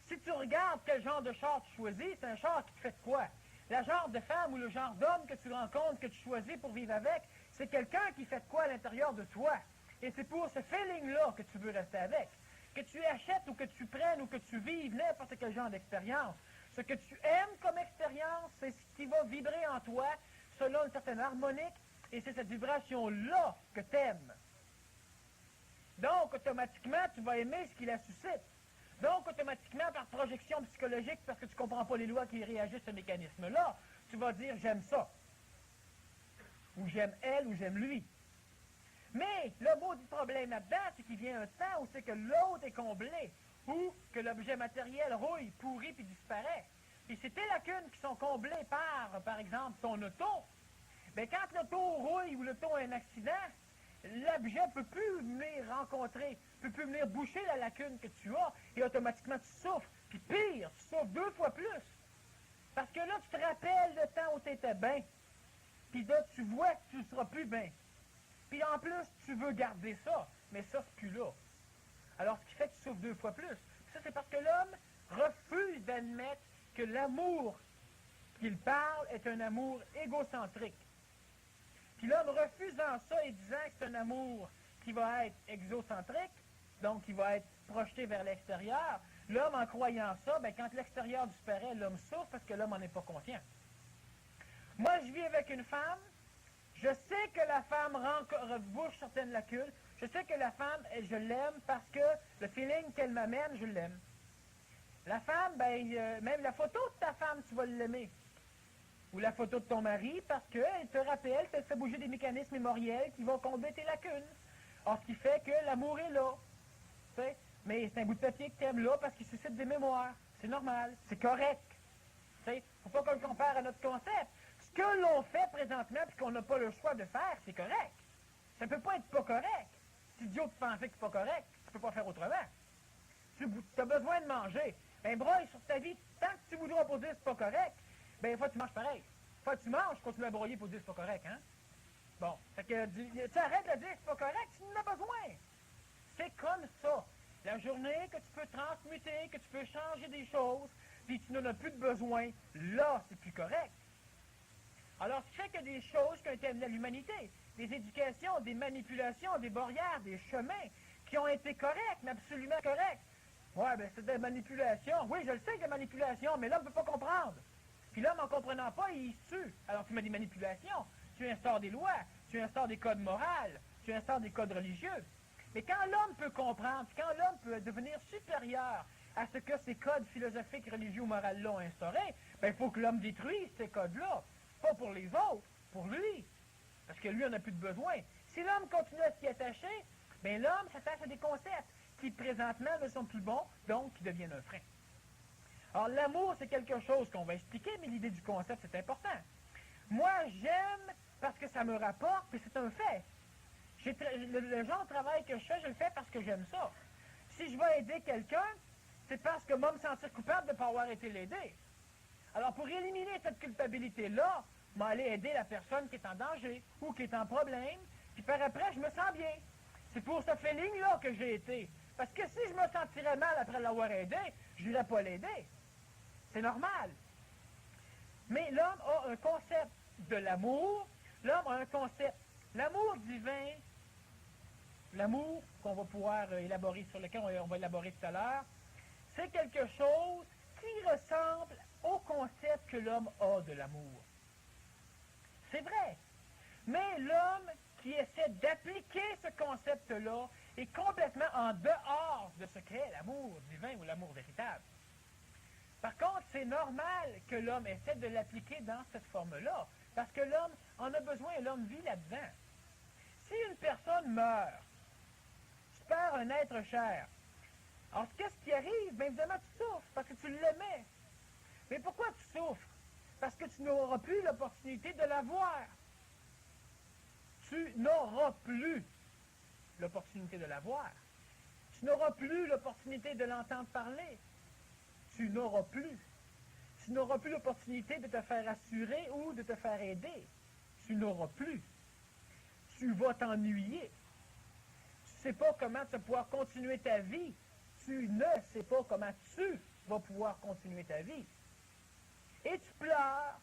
Si tu regardes quel genre de char tu choisis, c'est un char qui te fait de quoi? Le genre de femme ou le genre d'homme que tu rencontres, que tu choisis pour vivre avec, c'est quelqu'un qui fait de quoi à l'intérieur de toi. Et c'est pour ce feeling-là que tu veux rester avec. Que tu achètes ou que tu prennes ou que tu vives n'importe quel genre d'expérience. Ce que tu aimes comme expérience, c'est ce qui va vibrer en toi selon une certaine harmonique, et c'est cette vibration-là que tu aimes. Donc, automatiquement, tu vas aimer ce qui la suscite. Donc, automatiquement, par projection psychologique, parce que tu ne comprends pas les lois qui réagissent à ce mécanisme-là, tu vas dire « j'aime ça », ou « j'aime elle » ou « j'aime lui ». Mais le mot du problème là-dedans, c'est qu'il vient un temps où c'est que l'autre est comblé, ou que l'objet matériel rouille, pourrit, puis disparaît. Et c'est tes lacunes qui sont comblées par exemple, ton auto. Mais quand l'auto rouille ou l'auto a un accident, l'objet ne peut plus venir rencontrer, ne peut plus venir boucher la lacune que tu as, et automatiquement tu souffres. Puis pire, tu souffres 2 fois plus. Parce que là, tu te rappelles le temps où tu étais bien, puis là, tu vois que tu ne seras plus bien. Puis en plus, tu veux garder ça, mais ça, c'est plus là. Alors, ce qui fait que tu souffres 2 fois plus. Ça, c'est parce que l'homme refuse d'admettre que l'amour qu'il parle est un amour égocentrique. Puis l'homme refusant ça et disant que c'est un amour qui va être exocentrique, donc qui va être projeté vers l'extérieur. L'homme, en croyant ça, ben, quand l'extérieur disparaît, l'homme souffre parce que l'homme n'en est pas conscient. Moi, je vis avec une femme, je sais que la femme bouche certaines lacunes, je sais que la femme, je l'aime parce que le feeling qu'elle m'amène, je l'aime. La femme, ben, même la photo de ta femme, tu vas l'aimer. Ou la photo de ton mari, parce qu'elle te rappelle, elle te fait bouger des mécanismes mémoriels qui vont combler tes lacunes. Or, ce qui fait que l'amour est là. T'sais? Mais c'est un bout de papier que tu aimes là parce qu'il suscite des mémoires. C'est normal, c'est correct. Il ne faut pas qu'on le compare à notre concept. Ce que l'on fait présentement et qu'on n'a pas le choix de faire, c'est correct. Ça ne peut pas être pas correct. C'est idiot de penser que c'est pas correct. Tu ne peux pas faire autrement. Tu as besoin de manger. Ben, broye sur ta vie. Tant que tu voudras pour dire que c'est pas correct, ben, il faut que tu manges pareil. Il faut que tu manges, continue à broyer pour dire que c'est pas correct, hein? Bon. Fait que tu arrêtes de dire que c'est pas correct, tu en as besoin. C'est comme ça. La journée que tu peux transmuter, que tu peux changer des choses, puis tu n'en as plus de besoin, là, c'est plus correct. Alors, ce qui fait qu'il y a des choses qui ont été amenées à l'humanité, des éducations, des manipulations, des barrières, des chemins, qui ont été corrects, mais absolument corrects. Ouais, ben c'est des manipulations. Oui, je le sais qu'il y a des manipulations, mais l'homme ne peut pas comprendre. Puis l'homme, en comprenant pas, il se tue. Alors, tu mets des manipulations, tu instaures des lois, tu instaures des codes moraux, tu instaures des codes religieux. Mais quand l'homme peut comprendre, quand l'homme peut devenir supérieur à ce que ces codes philosophiques, religieux ou moraux-là ont instauré, ben, il faut que l'homme détruise ces codes-là. Pas pour les autres, pour lui. Parce que lui, on n'a plus de besoin. Si l'homme continue à s'y attacher, ben, l'homme s'attache à des concepts qui, présentement, ne sont plus bons, donc qui deviennent un frein. Alors, l'amour, c'est quelque chose qu'on va expliquer, mais l'idée du concept, c'est important. Moi, j'aime parce que ça me rapporte, puis c'est un fait. Le genre de travail que je fais, je le fais parce que j'aime ça. Si je vais aider quelqu'un, c'est parce que moi, me sentir coupable de ne pas avoir été l'aider. Alors, pour éliminer cette culpabilité-là, je vais aller aider la personne qui est en danger ou qui est en problème, puis par après, je me sens bien. C'est pour ce feeling-là que j'ai été. Parce que si je me sentirais mal après l'avoir aidé, je n'irais pas l'aider. C'est normal. Mais l'homme a un concept de l'amour. L'homme a un concept. L'amour divin, l'amour qu'on va pouvoir élaborer, sur lequel on va élaborer tout à l'heure, c'est quelque chose qui ressemble au concept que l'homme a de l'amour. C'est vrai. Mais l'homme qui essaie d'appliquer ce concept-là est complètement en dehors de ce qu'est l'amour divin ou l'amour véritable. Par contre, c'est normal que l'homme essaie de l'appliquer dans cette forme-là, parce que l'homme en a besoin et l'homme vit là-dedans. Si une personne meurt, tu perds un être cher, alors qu'est-ce qui arrive? Bien évidemment, tu souffres, parce que tu l'aimais. Mais pourquoi tu souffres? Parce que tu n'auras plus l'opportunité de la voir. Tu n'auras plus l'opportunité de la voir. Tu n'auras plus l'opportunité de l'entendre parler. Tu n'auras plus. Tu n'auras plus l'opportunité de te faire assurer ou de te faire aider. Tu n'auras plus. Tu vas t'ennuyer. Tu ne sais pas comment tu vas pouvoir continuer ta vie. Tu ne sais pas comment tu vas pouvoir continuer ta vie. Et tu pleures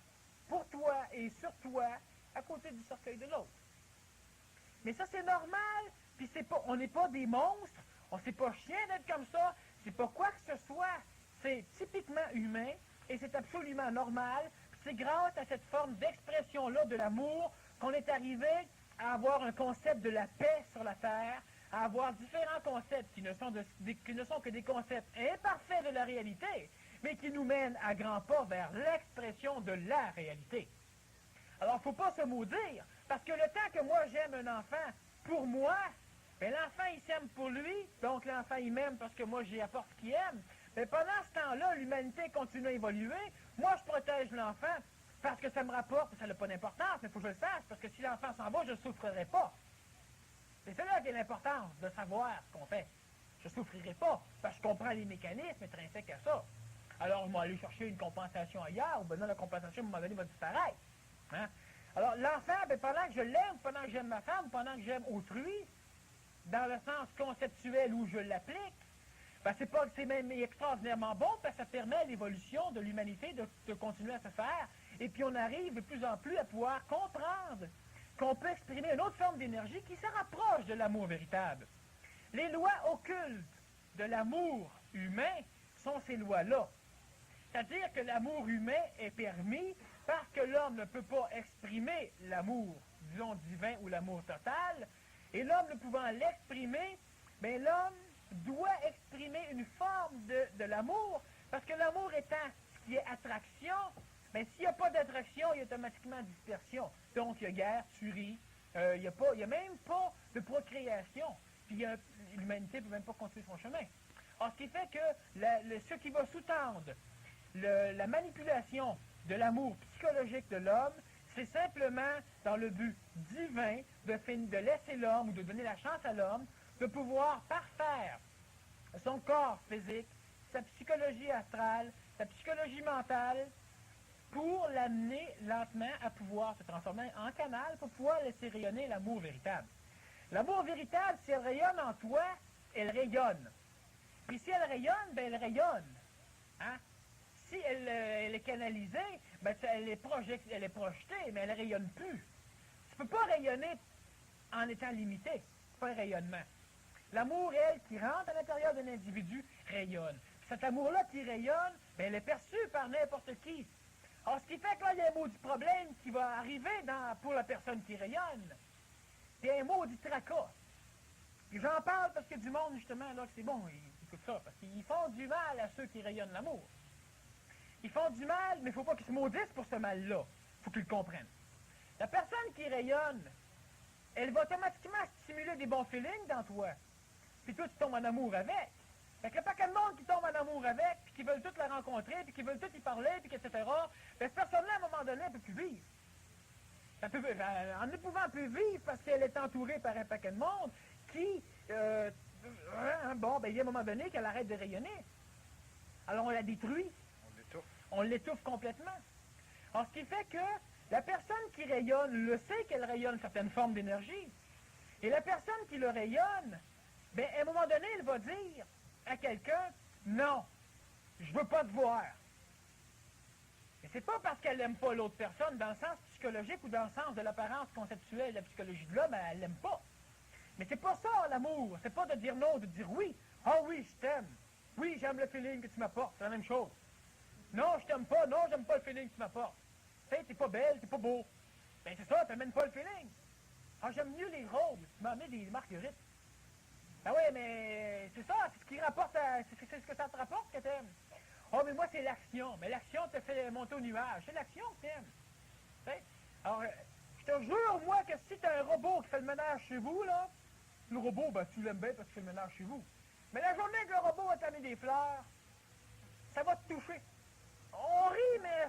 pour toi et sur toi à côté du cercueil de l'autre. Mais ça, c'est normal. Puis on n'est pas des monstres. On ne sait pas chien d'être comme ça. C'est pas quoi que ce soit. C'est typiquement humain et c'est absolument normal. C'est grâce à cette forme d'expression-là de l'amour qu'on est arrivé à avoir un concept de la paix sur la terre, à avoir différents concepts qui ne sont que des concepts imparfaits de la réalité, mais qui nous mènent à grands pas vers l'expression de la réalité. Alors, il ne faut pas se maudire, parce que le temps que moi j'aime un enfant pour moi, ben, l'enfant il s'aime pour lui, donc l'enfant il m'aime parce que moi j'y apporte ce qu'il aime. Mais pendant ce temps-là, l'humanité continue à évoluer. Moi, je protège l'enfant parce que ça me rapporte, ça n'a pas d'importance, mais il faut que je le sache, parce que si l'enfant s'en va, je ne souffrirai pas. C'est là qui est l'importance de savoir ce qu'on fait. Je ne souffrirai pas, parce que je comprends les mécanismes intrinsèques à ça. Alors, je vais aller chercher une compensation ailleurs, ou ben non, la compensation, à un moment donné, va disparaître. Hein? Alors, l'enfant, ben, pendant que je l'aime, pendant que j'aime ma femme, pendant que j'aime autrui, dans le sens conceptuel où je l'applique, ben, c'est même extraordinairement bon, parce que ça permet à l'évolution de l'humanité de continuer à se faire, et puis on arrive de plus en plus à pouvoir comprendre qu'on peut exprimer une autre forme d'énergie qui se rapproche de l'amour véritable. Les lois occultes de l'amour humain sont ces lois-là. C'est-à-dire que l'amour humain est permis parce que l'homme ne peut pas exprimer l'amour, disons, divin ou l'amour total, et l'homme ne pouvant l'exprimer, bien l'homme doit exprimer une forme de l'amour, parce que l'amour étant ce qui est attraction, bien s'il n'y a pas d'attraction, il y a automatiquement dispersion. Donc il y a guerre, tuerie, il n'y a même pas de procréation, puis l'humanité ne peut même pas continuer son chemin. Alors, ce qui fait que ce qui va sous-tendre la manipulation de l'amour psychologique de l'homme, c'est simplement dans le but divin de laisser l'homme ou de donner la chance à l'homme de pouvoir parfaire son corps physique, sa psychologie astrale, sa psychologie mentale, pour l'amener lentement à pouvoir se transformer en canal pour pouvoir laisser rayonner l'amour véritable. L'amour véritable, si elle rayonne en toi, elle rayonne. Puis si elle rayonne, bien elle rayonne. Hein? Si elle est canalisée, bien elle est projetée, mais elle ne rayonne plus. Tu ne peux pas rayonner en étant limité. C'est pas un rayonnement. L'amour, elle, qui rentre à l'intérieur d'un individu, rayonne. Cet amour-là qui rayonne, bien, elle est perçue par n'importe qui. Alors, ce qui fait que là, il y a un maudit problème qui va arriver pour la personne qui rayonne. Il y a un maudit tracas. Et j'en parle parce qu'il y a du monde, justement, là, que c'est bon, ils écoutent ça, parce qu'ils font du mal à ceux qui rayonnent l'amour. Ils font du mal, mais il ne faut pas qu'ils se maudissent pour ce mal-là. Il faut qu'ils le comprennent. La personne qui rayonne, elle va automatiquement stimuler des bons feelings dans toi. Puis toi, tu tombes en amour avec. Fait que le paquet de monde qui tombe en amour avec, puis qui veulent tous la rencontrer, puis qui veulent tous y parler, puis etc., bien, cette personne-là, à un moment donné, elle ne peut plus vivre. En ne pouvant plus vivre parce qu'elle est entourée par un paquet de monde qui, il y a un moment donné qu'elle arrête de rayonner. Alors on la détruit. On l'étouffe complètement. Alors ce qui fait que la personne qui rayonne le sait qu'elle rayonne certaines formes d'énergie. Et la personne qui le rayonne, bien, à un moment donné, elle va dire à quelqu'un, non, je veux pas te voir. Et c'est pas parce qu'elle n'aime pas l'autre personne, dans le sens psychologique ou dans le sens de l'apparence conceptuelle de la psychologie de l'homme, elle l'aime pas. Mais c'est pas ça, l'amour. C'est pas de dire non, de dire oui. Ah oui, je t'aime. Oui, j'aime le feeling que tu m'apportes. C'est la même chose. Non, je t'aime pas. Non, j'aime pas le feeling que tu m'apportes. Tu sais, t'es pas belle, t'es pas beau. Ben c'est ça, t'amènes pas le feeling. Ah, j'aime mieux les roses. Tu m'as amené des marguerites. Ben oui, mais c'est ça, c'est ce qui rapporte c'est ce que ça te rapporte que t'aimes. Oh, mais moi, c'est l'action. Mais l'action te fait monter au nuage. C'est l'action que t'aimes. Tu sais? Alors, je te jure, moi, que si t'as un robot qui fait le ménage chez vous, là, le robot, ben, tu l'aimes bien parce qu'il fait le ménage chez vous. Mais la journée que le robot va t'amener des fleurs, ça va te toucher. On rit, mais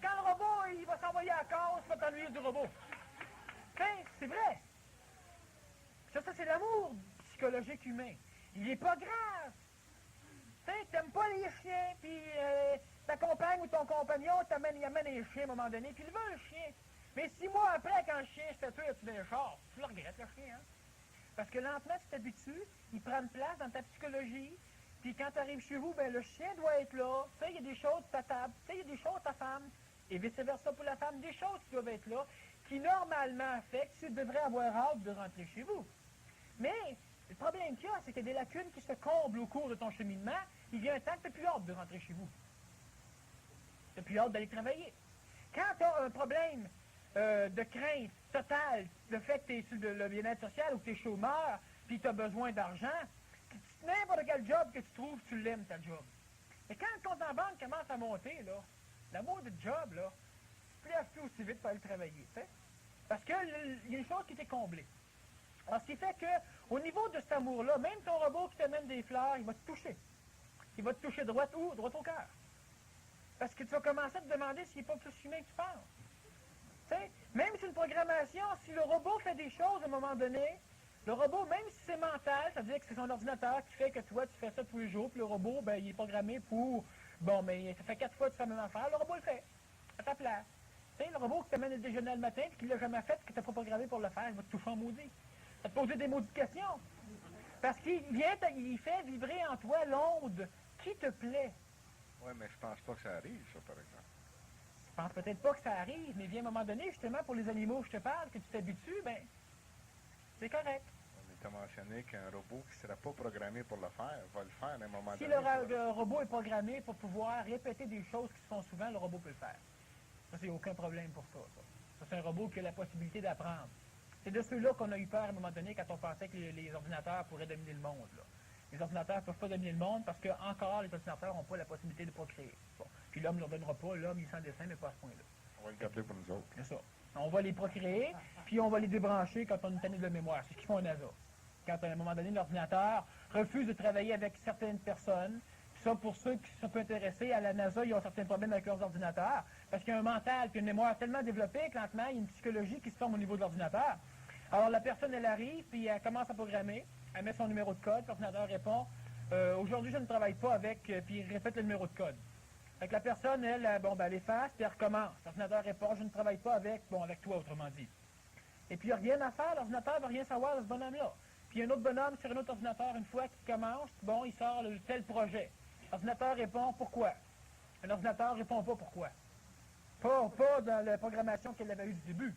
quand le robot, il va s'envoyer à la cause, tu vas t'ennuyer du robot. Tu sais, c'est vrai. Ça, c'est l'amour psychologique humain. Il n'est pas grave. Tu sais, t'aimes pas les chiens, puis ta compagne ou ton compagnon il amène les chiens à un moment donné, puis il veut le chien. Mais 6 mois après, quand le chien se fait tuer, tu dans le char, tu le regrettes, le chien, hein? Parce que lentement, tu t'habitues, il prend une place dans ta psychologie, puis quand tu arrives chez vous, ben le chien doit être là. Tu sais, il y a des choses de ta table, tu sais, il y a des choses de ta femme, et vice-versa pour la femme, des choses qui doivent être là, qui normalement fait que tu devrais avoir hâte de rentrer chez vous. Mais le problème qu'il y a, c'est qu'il y a des lacunes qui se comblent au cours de ton cheminement. Il y a un temps que tu n'as plus hâte de rentrer chez vous. Tu n'as plus hâte d'aller travailler. Quand tu as un problème de crainte totale, le fait que tu es sur le bien-être social ou que tu es chômeur, puis tu as besoin d'argent, n'importe quel job que tu trouves, tu l'aimes, ta job. Mais quand le compte en banque commence à monter, là, l'amour du job, là, tu ne te lèves plus aussi vite pour aller travailler, tu sais? Parce qu'il y a une chose qui t'est comblée. Alors, ce qui fait qu'au niveau de cet amour-là, même ton robot qui t'amène des fleurs, il va te toucher. Il va te toucher droit où? Droit au cœur. Parce que tu vas commencer à te demander s'il n'est pas plus humain que tu penses. T'sais, même si une programmation, si le robot fait des choses à un moment donné, le robot, même si c'est mental, ça veut dire que c'est son ordinateur qui fait que toi, tu fais ça tous les jours, puis le robot, ben, il est programmé pour, bon, mais ça fait 4 fois que tu fais la même affaire, le robot le fait, à ta place. Tu sais, le robot qui t'amène le déjeuner le matin, puis qui l'a jamais fait, que tu n'as pas programmé pour le faire, il va te toucher en maudit. Ça va te poser des maudites questions. Parce qu'il il fait vibrer en toi l'onde qui te plaît. Oui, mais je pense pas que ça arrive, ça, par exemple. pense peut-être pas que ça arrive, mais vient un moment donné, justement, pour les animaux que je te parle, que tu t'habitues, ben, c'est correct. On t'a mentionné qu'un robot qui ne sera pas programmé pour le faire va le faire à un moment Si donné. le robot est programmé pour pouvoir répéter des choses qui se font souvent, le robot peut le faire. Ça, c'est aucun problème pour ça. Ça, c'est un robot qui a la possibilité d'apprendre. C'est de ceux-là qu'on a eu peur à un moment donné quand on pensait que les ordinateurs pourraient dominer le monde. Là. Les ordinateurs ne peuvent pas dominer le monde parce que encore les ordinateurs n'ont pas la possibilité de procréer. Bon. Puis l'homme ne leur donnera pas, l'homme il est sans dessin, mais pas à ce point-là. On va le garder pour nous autres. C'est ça. On va les procréer, puis on va les débrancher quand on a une année de mémoire. C'est ce qu'ils font au NASA. Quand à un moment donné, l'ordinateur refuse de travailler avec certaines personnes, ça, pour ceux qui sont peu intéressés, à la NASA, ils ont certains problèmes avec leurs ordinateurs, parce qu'il y a un mental puis une mémoire tellement développée que lentement, il y a une psychologie qui se forme au niveau de l'ordinateur. Alors la personne, elle arrive, puis elle commence à programmer, elle met son numéro de code, puis l'ordinateur répond aujourd'hui, je ne travaille pas avec, puis il répète le numéro de code. Fait que la personne, elle, elle efface, puis elle recommence. L'ordinateur répond, je ne travaille pas avec, avec toi, autrement dit. Et puis il n'y a rien à faire, l'ordinateur ne va rien savoir de ce bonhomme-là. Puis il y a un autre bonhomme sur un autre ordinateur, une fois qu'il commence, il sort tel projet. L'ordinateur répond pourquoi. L'ordinateur ne répond pas pourquoi. Pas dans la programmation qu'elle avait eue du début.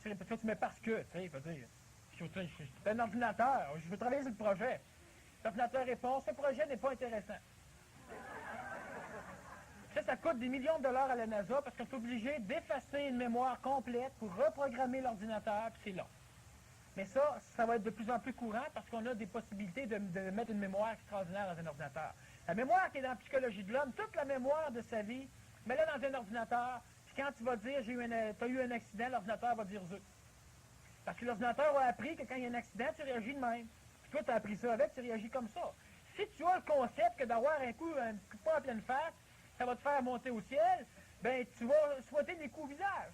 Tu répètes, tu mets parce que, tu sais, je suis un ordinateur, je veux travailler sur le projet. L'ordinateur répond, ce projet n'est pas intéressant. Ça coûte des millions de dollars à la NASA parce qu'on est obligé d'effacer une mémoire complète pour reprogrammer l'ordinateur, puis c'est long. Mais ça va être de plus en plus courant parce qu'on a des possibilités de mettre une mémoire extraordinaire dans un ordinateur. La mémoire qui est dans la psychologie de l'homme, toute la mémoire de sa vie, mets-la dans un ordinateur, puis quand tu vas dire tu as eu un accident, l'ordinateur va dire zut. Parce que l'ordinateur a appris que quand il y a un accident, tu réagis de même. Puis toi, tu as appris ça avec, tu réagis comme ça. Si tu as le concept que d'avoir un coup de poing en pleine face, ça va te faire monter au ciel, ben tu vas souhaiter des coups au visage.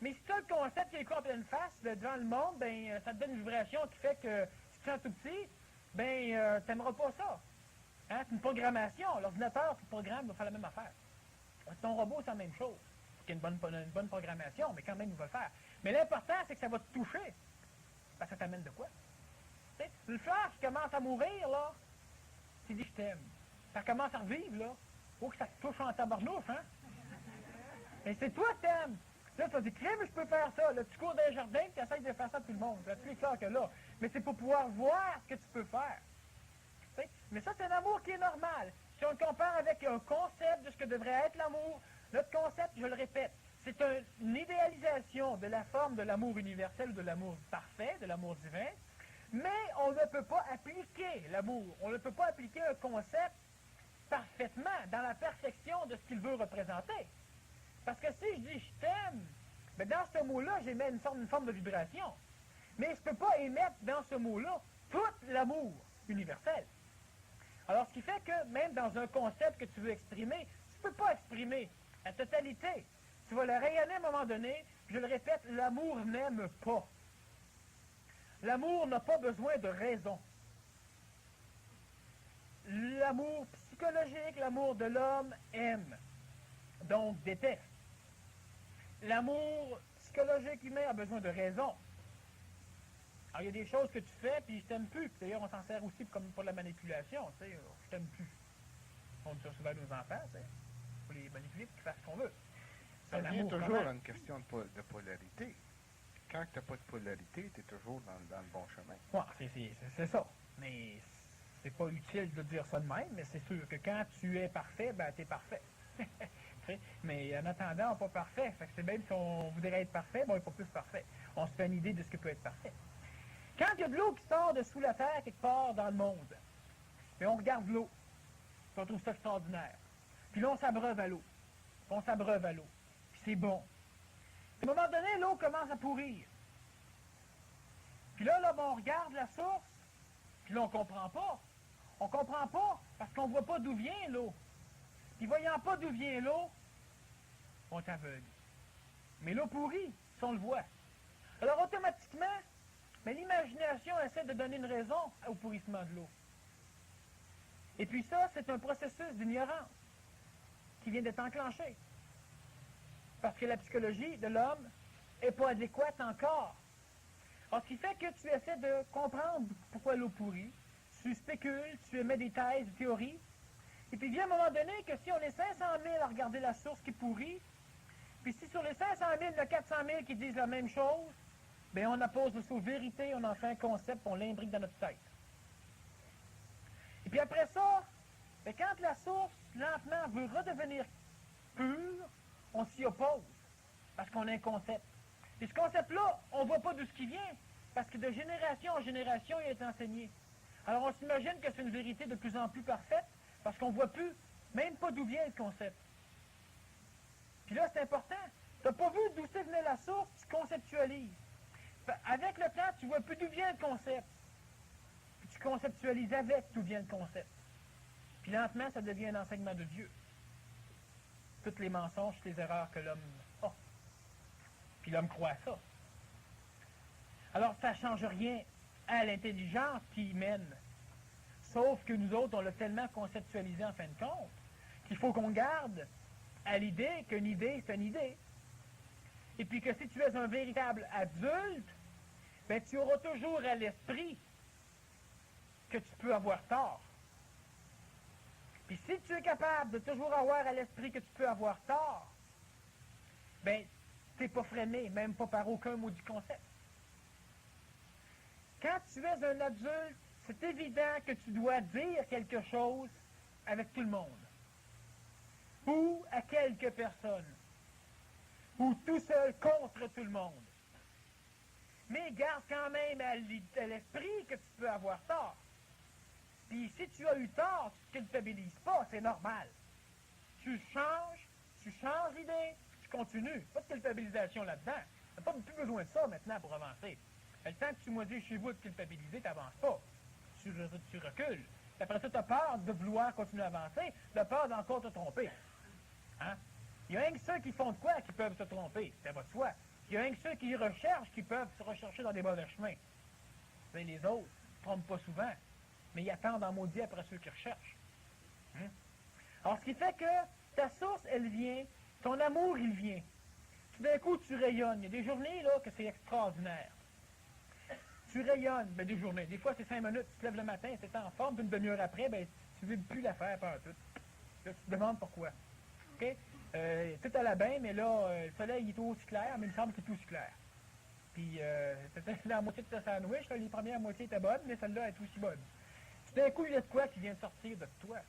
Mais si tu as le concept qu'il y a un coup en pleine face devant le monde, ben ça te donne une vibration qui fait que si tu te sens tout petit, ben t'aimeras pas ça. Hein? C'est une programmation. L'ordinateur, tu programmes, va faire la même affaire. Ton robot, c'est la même chose. Il y a une bonne programmation, mais quand même, il va le faire. Mais l'important, c'est que ça va te toucher. Parce que ça t'amène de quoi? T'sais, le fleur qui commence à mourir, là, tu dis je t'aime. Ça commence à revivre, là. Faut que ça te touche en tabarnouche, hein? Mais c'est toi que t'aimes. Là, tu vas dire, crème, je peux faire ça. Là, tu cours dans les jardins, tu essaies de faire ça à tout le monde. C'est plus clair que là. Mais c'est pour pouvoir voir ce que tu peux faire. T'sais? Mais ça, c'est un amour qui est normal. Si on le compare avec un concept de ce que devrait être l'amour, notre concept, je le répète, c'est une idéalisation de la forme de l'amour universel ou de l'amour parfait, de l'amour divin, mais on ne peut pas appliquer l'amour. On ne peut pas appliquer un concept parfaitement, dans la perfection de ce qu'il veut représenter. Parce que si je dis je t'aime, mais dans ce mot-là, j'émets une forme de vibration. Mais je ne peux pas émettre dans ce mot-là tout l'amour universel. Alors, ce qui fait que même dans un concept que tu veux exprimer, tu ne peux pas exprimer la totalité. Tu vas le rayonner à un moment donné, je le répète, l'amour n'aime pas. L'amour n'a pas besoin de raison. L'amour psychologique, l'amour de l'homme aime, donc déteste. L'amour psychologique humain a besoin de raison. Alors, il y a des choses que tu fais, puis je t'aime plus. D'ailleurs, on s'en sert aussi comme pour la manipulation, tu sais, je t'aime plus. On dit ça souvent à nos enfants, tu sais, pour les manipuler, pour qu'ils fassent ce qu'on veut. Ça vient toujours à une question de polarité. Quand tu n'as pas de polarité, tu es toujours dans le bon chemin. Oui, c'est ça. Mais c'est pas utile de dire ça de même, mais c'est sûr que quand tu es parfait, ben tu es parfait. Mais en attendant, on n'est pas parfait. Fait que c'est même si on voudrait être parfait, ben on n'est pas plus parfait. On se fait une idée de ce que peut être parfait. Quand il y a de l'eau qui sort de sous la terre quelque part dans le monde, puis on regarde l'eau, puis on trouve ça extraordinaire. Puis là, on s'abreuve à l'eau. Puis on s'abreuve à l'eau. Puis c'est bon. À un moment donné, l'eau commence à pourrir. Puis là, on regarde la source, puis là, on comprend pas. On comprend pas parce qu'on voit pas d'où vient l'eau. Puis voyant pas d'où vient l'eau, on est aveugle. Mais l'eau pourrit, si on le voit. Alors automatiquement, mais l'imagination essaie de donner une raison au pourrissement de l'eau. Et puis ça, c'est un processus d'ignorance qui vient d'être enclenché. Parce que la psychologie de l'homme n'est pas adéquate encore. Alors, ce qui fait que tu essaies de comprendre pourquoi l'eau pourrit, tu spécules, tu émets des thèses, des théories, et puis vient un moment donné que si on est 500 000 à regarder la source qui pourrit, Puis si sur les 500 000, il y a 400 000 qui disent la même chose, bien on oppose aux vérités, on en fait un concept, on l'imbrique dans notre tête. Et puis après ça, bien, quand la source, lentement, veut redevenir pure, on s'y oppose, parce qu'on a un concept. Et ce concept-là, on ne voit pas d'où ce qui vient, parce que de génération en génération, il est enseigné. Alors on s'imagine que c'est une vérité de plus en plus parfaite, parce qu'on ne voit plus, même pas d'où vient le concept. Puis là, c'est important. Tu n'as pas vu d'où venait la source, tu conceptualises. Avec le temps, tu ne vois plus d'où vient le concept. Puis tu conceptualises avec d'où vient le concept. Puis lentement, ça devient un enseignement de Dieu. Toutes les mensonges, toutes les erreurs que l'homme a. Puis l'homme croit à ça. Alors, ça ne change rien à l'intelligence qui y mène. Sauf que nous autres, on l'a tellement conceptualisé en fin de compte, qu'il faut qu'on garde à l'idée qu'une idée, c'est une idée. Et puis que si tu es un véritable adulte, ben tu auras toujours à l'esprit que tu peux avoir tort. Puis si tu es capable de toujours avoir à l'esprit que tu peux avoir tort, ben tu n'es pas freiné, même pas par aucun mot du concept. Quand tu es un adulte, c'est évident que tu dois dire quelque chose avec tout le monde. Ou à quelques personnes. Ou tout seul contre tout le monde. Mais garde quand même à l'esprit que tu peux avoir tort. Puis si tu as eu tort, tu ne te culpabilises pas, c'est normal. Tu changes l'idée, tu continues. Pas de culpabilisation là-dedans. Tu n'as pas plus besoin de ça maintenant pour avancer. Le temps que tu m'as dit chez vous de culpabiliser, tu n'avances pas. Tu recules. Après ça, tu as peur de vouloir continuer à avancer, tu as peur d'encore te tromper. Hein? Il y a rien que ceux qui font de quoi qui peuvent se tromper, c'est à votre choix. Il y a rien que ceux qui recherchent qui peuvent se rechercher dans des mauvais chemins. Mais les autres ne trompent pas souvent, mais ils attendent en maudit après ceux qui recherchent. Hein? Alors, ce qui fait que ta source, elle vient, ton amour, il vient. Tout d'un coup, tu rayonnes. Il y a des journées là que c'est extraordinaire. Tu rayonnes, ben, des journées. Des fois, c'est 5 minutes, tu te lèves le matin, c'est en forme, puis une demi-heure après, ben, tu ne veux plus la faire par tout. Là, tu te demandes pourquoi. OK? Tout allait bien, mais là, le soleil est tout aussi clair, mais il me semble qu'il est tout aussi clair. Puis, c'était la moitié de ta sandwich, là, les premières moitiés étaient bonnes, mais celle-là est aussi bonne. Tout d'un coup, il y a de quoi qui vient de sortir de toi.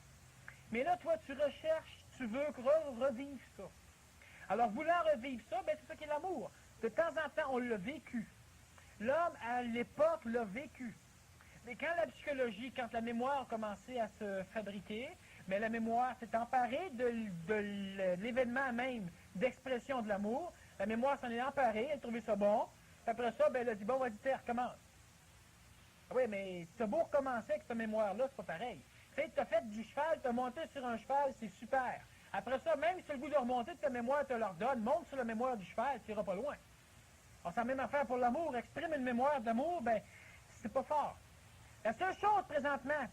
Mais là, toi, tu recherches, tu veux revivre ça. Alors, voulant revivre ça, ben, c'est ça qui est l'amour. De temps en temps, on l'a vécu. L'homme, à l'époque, l'a vécu. Mais quand la psychologie, quand la mémoire a commencé à se fabriquer, mais la mémoire s'est emparée de l'événement même d'expression de l'amour. La mémoire s'en est emparée, elle a trouvé ça bon. Après ça, ben, elle a dit, bon, vas-y, recommence. Ah oui, mais tu as beau recommencer avec cette mémoire-là, c'est pas pareil. Tu sais, tu as fait du cheval, tu as monté sur un cheval, c'est super. Après ça, même si tu as le goût de remonter de ta mémoire, te l'ordonne, monte sur la mémoire du cheval, tu n'iras pas loin. Alors, c'est la même affaire pour l'amour. Exprime une mémoire d'amour, ben, c'est pas fort. La seule chose, présentement,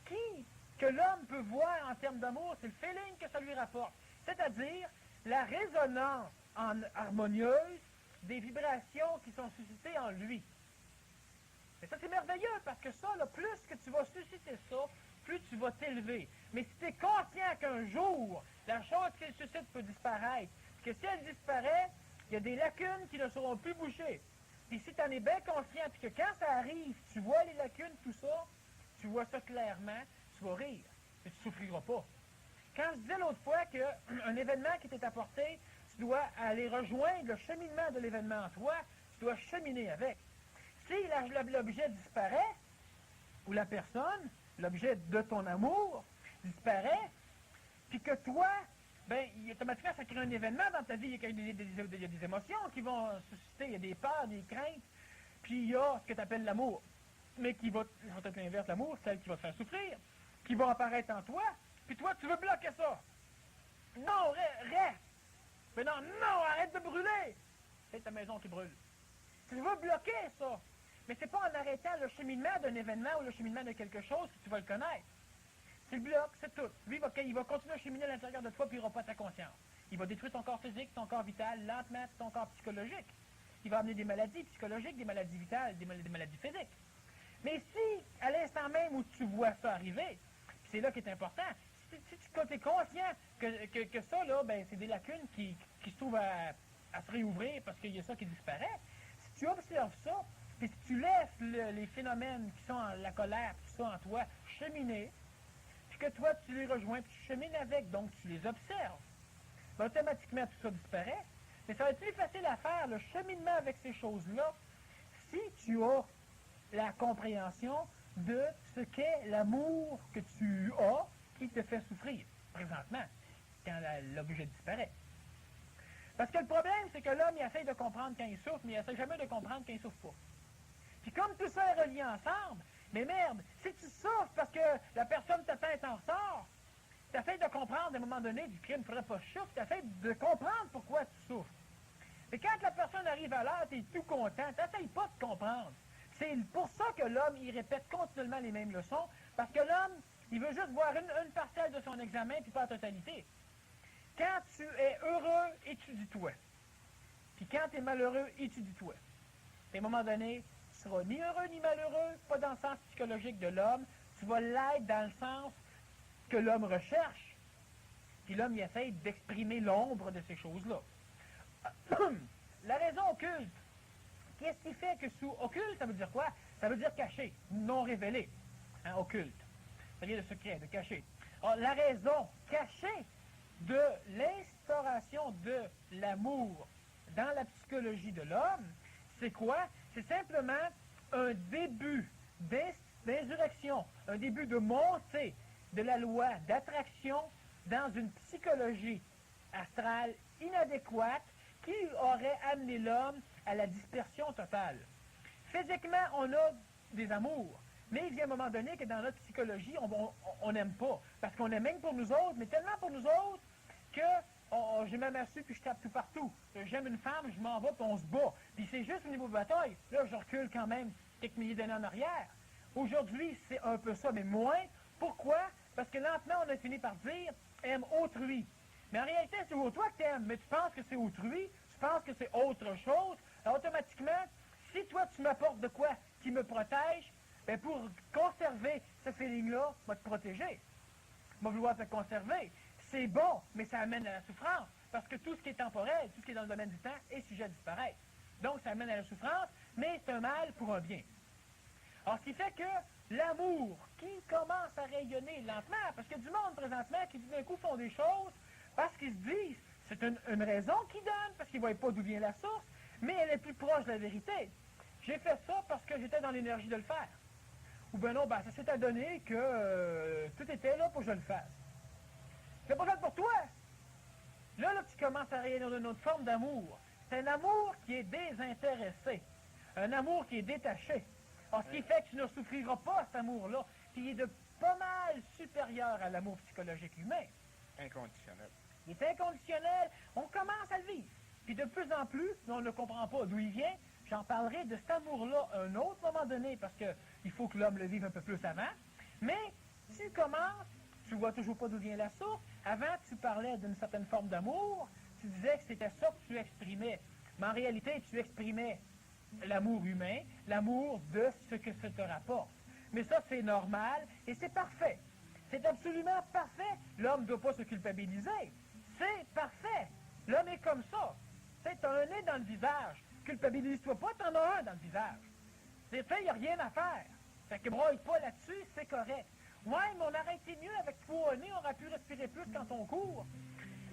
que l'homme peut voir en termes d'amour, c'est le feeling que ça lui rapporte. C'est-à-dire la résonance harmonieuse des vibrations qui sont suscitées en lui. Et ça, c'est merveilleux, parce que ça, là, plus que tu vas susciter ça, plus tu vas t'élever. Mais si tu es conscient qu'un jour, la chose qu'il suscite peut disparaître, que si elle disparaît, il y a des lacunes qui ne seront plus bouchées. Puis si tu en es bien conscient, puis que quand ça arrive, tu vois les lacunes, tout ça, tu vois ça clairement, tu vas rire, mais tu ne souffriras pas. Quand je disais l'autre fois qu'un événement qui t'est apporté, tu dois aller rejoindre le cheminement de l'événement en toi, tu dois cheminer avec. Si l'objet disparaît, ou la personne, l'objet de ton amour, disparaît, puis que toi, ben, automatiquement, ça crée un événement dans ta vie. Il y a des émotions qui vont susciter, il y a des peurs, des craintes, puis il y a ce que tu appelles l'amour. Mais qui va être l'inverse, l'amour, celle qui va te faire souffrir, qui va apparaître en toi, puis toi, tu veux bloquer ça. Non, reste. Mais non, arrête de brûler. C'est ta maison qui brûle. Tu veux bloquer ça. Mais c'est pas en arrêtant le cheminement d'un événement ou le cheminement de quelque chose que tu vas le connaître. Tu le bloques, c'est tout. Lui, il va continuer à cheminer à l'intérieur de toi, puis il n'aura pas ta conscience. Il va détruire ton corps physique, ton corps vital, lentement, ton corps psychologique. Il va amener des maladies psychologiques, des maladies vitales, des maladies physiques. Mais si, à l'instant même où tu vois ça arriver, c'est là qui est important, si si tu es conscient que ça, là, ben, c'est des lacunes qui se trouvent à se réouvrir parce qu'il y a ça qui disparaît, si tu observes ça, puis si tu laisses les phénomènes qui sont la colère, tout ça en toi, cheminer, puis que toi, tu les rejoins, puis tu chemines avec, donc tu les observes, ben, automatiquement, tout ça disparaît. Mais ça va être plus facile à faire, le cheminement avec ces choses-là, si tu as la compréhension de ce qu'est l'amour que tu as qui te fait souffrir, présentement, quand l'objet disparaît. Parce que le problème, c'est que l'homme, il essaie de comprendre quand il souffre, mais il essaie jamais de comprendre quand il souffre pas. Puis comme tout ça est relié ensemble, mais merde, si tu souffres parce que la personne t'attend est en retard, tu essaies de comprendre à un moment donné du crime, il ne faudrait pas que je souffre, tu essaies de comprendre pourquoi tu souffres. Mais quand la personne arrive à l'heure, tu es tout content, tu n'essayes pas de comprendre. C'est pour ça que l'homme, il répète continuellement les mêmes leçons, parce que l'homme, il veut juste voir une parcelle de son examen, puis pas la totalité. Quand tu es heureux, étudie-toi. Puis quand tu es malheureux, étudie-toi. Puis à un moment donné, tu seras ni heureux ni malheureux, pas dans le sens psychologique de l'homme, tu vas l'être dans le sens que l'homme recherche. Puis l'homme, il essaie d'exprimer l'ombre de ces choses-là. La raison occulte. Qu'est-ce qui fait que sous occulte, ça veut dire quoi? Ça veut dire caché, non révélé. Hein, occulte. Ça veut dire de secret, de caché. Alors, la raison cachée de l'instauration de l'amour dans la psychologie de l'homme, c'est quoi? C'est simplement un début d'insurrection, un début de montée de la loi d'attraction dans une psychologie astrale inadéquate qui aurait amené l'homme à la dispersion totale. Physiquement, on a des amours, mais il vient un moment donné que dans notre psychologie, on n'aime pas. Parce qu'on aime même pour nous autres, mais tellement pour nous autres que j'ai même assis puis je tape tout partout. J'aime une femme, je m'en vais puis on se bat. Puis c'est juste au niveau de bataille. Là, je recule quand même quelques milliers d'années en arrière. Aujourd'hui, c'est un peu ça, mais moins. Pourquoi? Parce que lentement, on a fini par dire « aime autrui ». Mais en réalité, c'est toi que tu aimes, mais tu penses que c'est autrui, tu penses que c'est autre chose. Alors, automatiquement, si toi, tu m'apportes de quoi qui me protège, bien pour conserver ce feeling-là, je vais te protéger. Je vais vouloir te conserver. C'est bon, mais ça amène à la souffrance. Parce que tout ce qui est temporel, tout ce qui est dans le domaine du temps, est sujet à disparaître. Donc, ça amène à la souffrance, mais c'est un mal pour un bien. Alors, ce qui fait que l'amour qui commence à rayonner lentement, parce qu'il y a du monde présentement qui d'un coup font des choses parce qu'ils se disent, c'est une raison qu'ils donnent, parce qu'ils ne voient pas d'où vient la source, mais elle est plus proche de la vérité. J'ai fait ça parce que j'étais dans l'énergie de le faire. Ou bien non, ben, ça s'est adonné que tout était là pour que je le fasse. C'est pas fait pour toi. Là, tu commences à rayonner une autre forme d'amour. C'est un amour qui est désintéressé. Un amour qui est détaché. Alors, ce qui fait que tu ne souffriras pas cet amour-là, puis il est de pas mal supérieur à l'amour psychologique humain. Inconditionnel. Il est inconditionnel. On commence à le vivre. Puis de plus en plus, on ne comprend pas d'où il vient. J'en parlerai de cet amour-là à un autre moment donné, parce qu'il faut que l'homme le vive un peu plus avant. Mais tu commences, tu vois toujours pas d'où vient la source. Avant, tu parlais d'une certaine forme d'amour. Tu disais que c'était ça que tu exprimais. Mais en réalité, tu exprimais l'amour humain, l'amour de ce que ça te rapporte. Mais ça, c'est normal et c'est parfait. C'est absolument parfait. L'homme ne doit pas se culpabiliser. C'est parfait. L'homme est comme ça. Tu as un nez dans le visage. Culpabilise-toi pas, t'en as un dans le visage. C'est fait, il n'y a rien à faire. Fait que broille pas là-dessus, c'est correct. Ouais, mais on aurait été mieux avec toi au nez, on aurait pu respirer plus quand on court.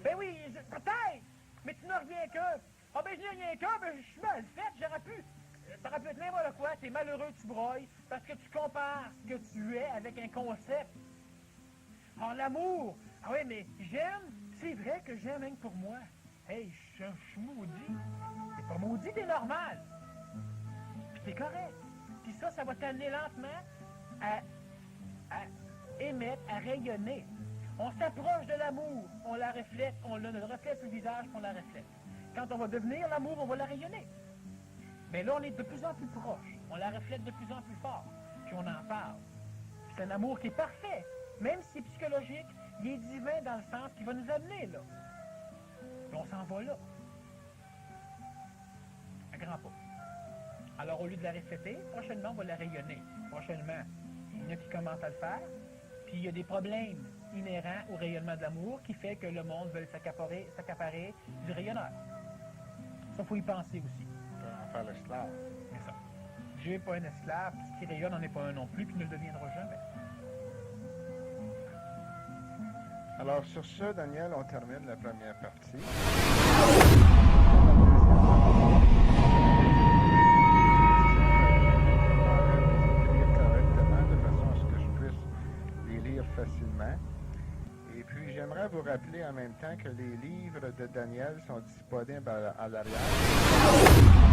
Ben oui, peut-être, mais tu n'as rien que. Ah ben je n'ai rien que, ben je suis mal fait, j'aurais pu. Ça aurait pu être n'importe quoi, t'es malheureux, tu broilles, parce que tu compares ce que tu es avec un concept. Alors l'amour, ah oui, mais j'aime, c'est vrai que j'aime rien que pour moi. Hey, je suis maudit. T'es pas maudit, t'es normal. Puis t'es correct. Puis ça va t'amener lentement à émettre, à rayonner. On s'approche de l'amour, on la reflète, on le reflète sur le visage, on la reflète. Quand on va devenir l'amour, on va la rayonner. Mais là, on est de plus en plus proche. On la reflète de plus en plus fort. Puis on en parle. C'est un amour qui est parfait. Même si c'est psychologique, il est divin dans le sens qu'il va nous amener là. Puis on s'en va là. À grands pas. Alors, au lieu de la refléter, prochainement, on va la rayonner. Prochainement, il y en a qui commencent à le faire. Puis il y a des problèmes inhérents au rayonnement de l'amour qui fait que le monde veut s'accaparer du rayonneur. Ça, il faut y penser aussi. On peut en faire l'esclave. C'est ça. Dieu n'est pas un esclave, ce qui rayonne n'en est pas un non plus, puis ne le deviendra jamais. Alors, sur ce, Daniel, on termine la première partie. Correctement, de façon à ce que je puisse les lire facilement. Et puis, j'aimerais vous rappeler en même temps que les livres de Daniel sont disponibles à l'arrière.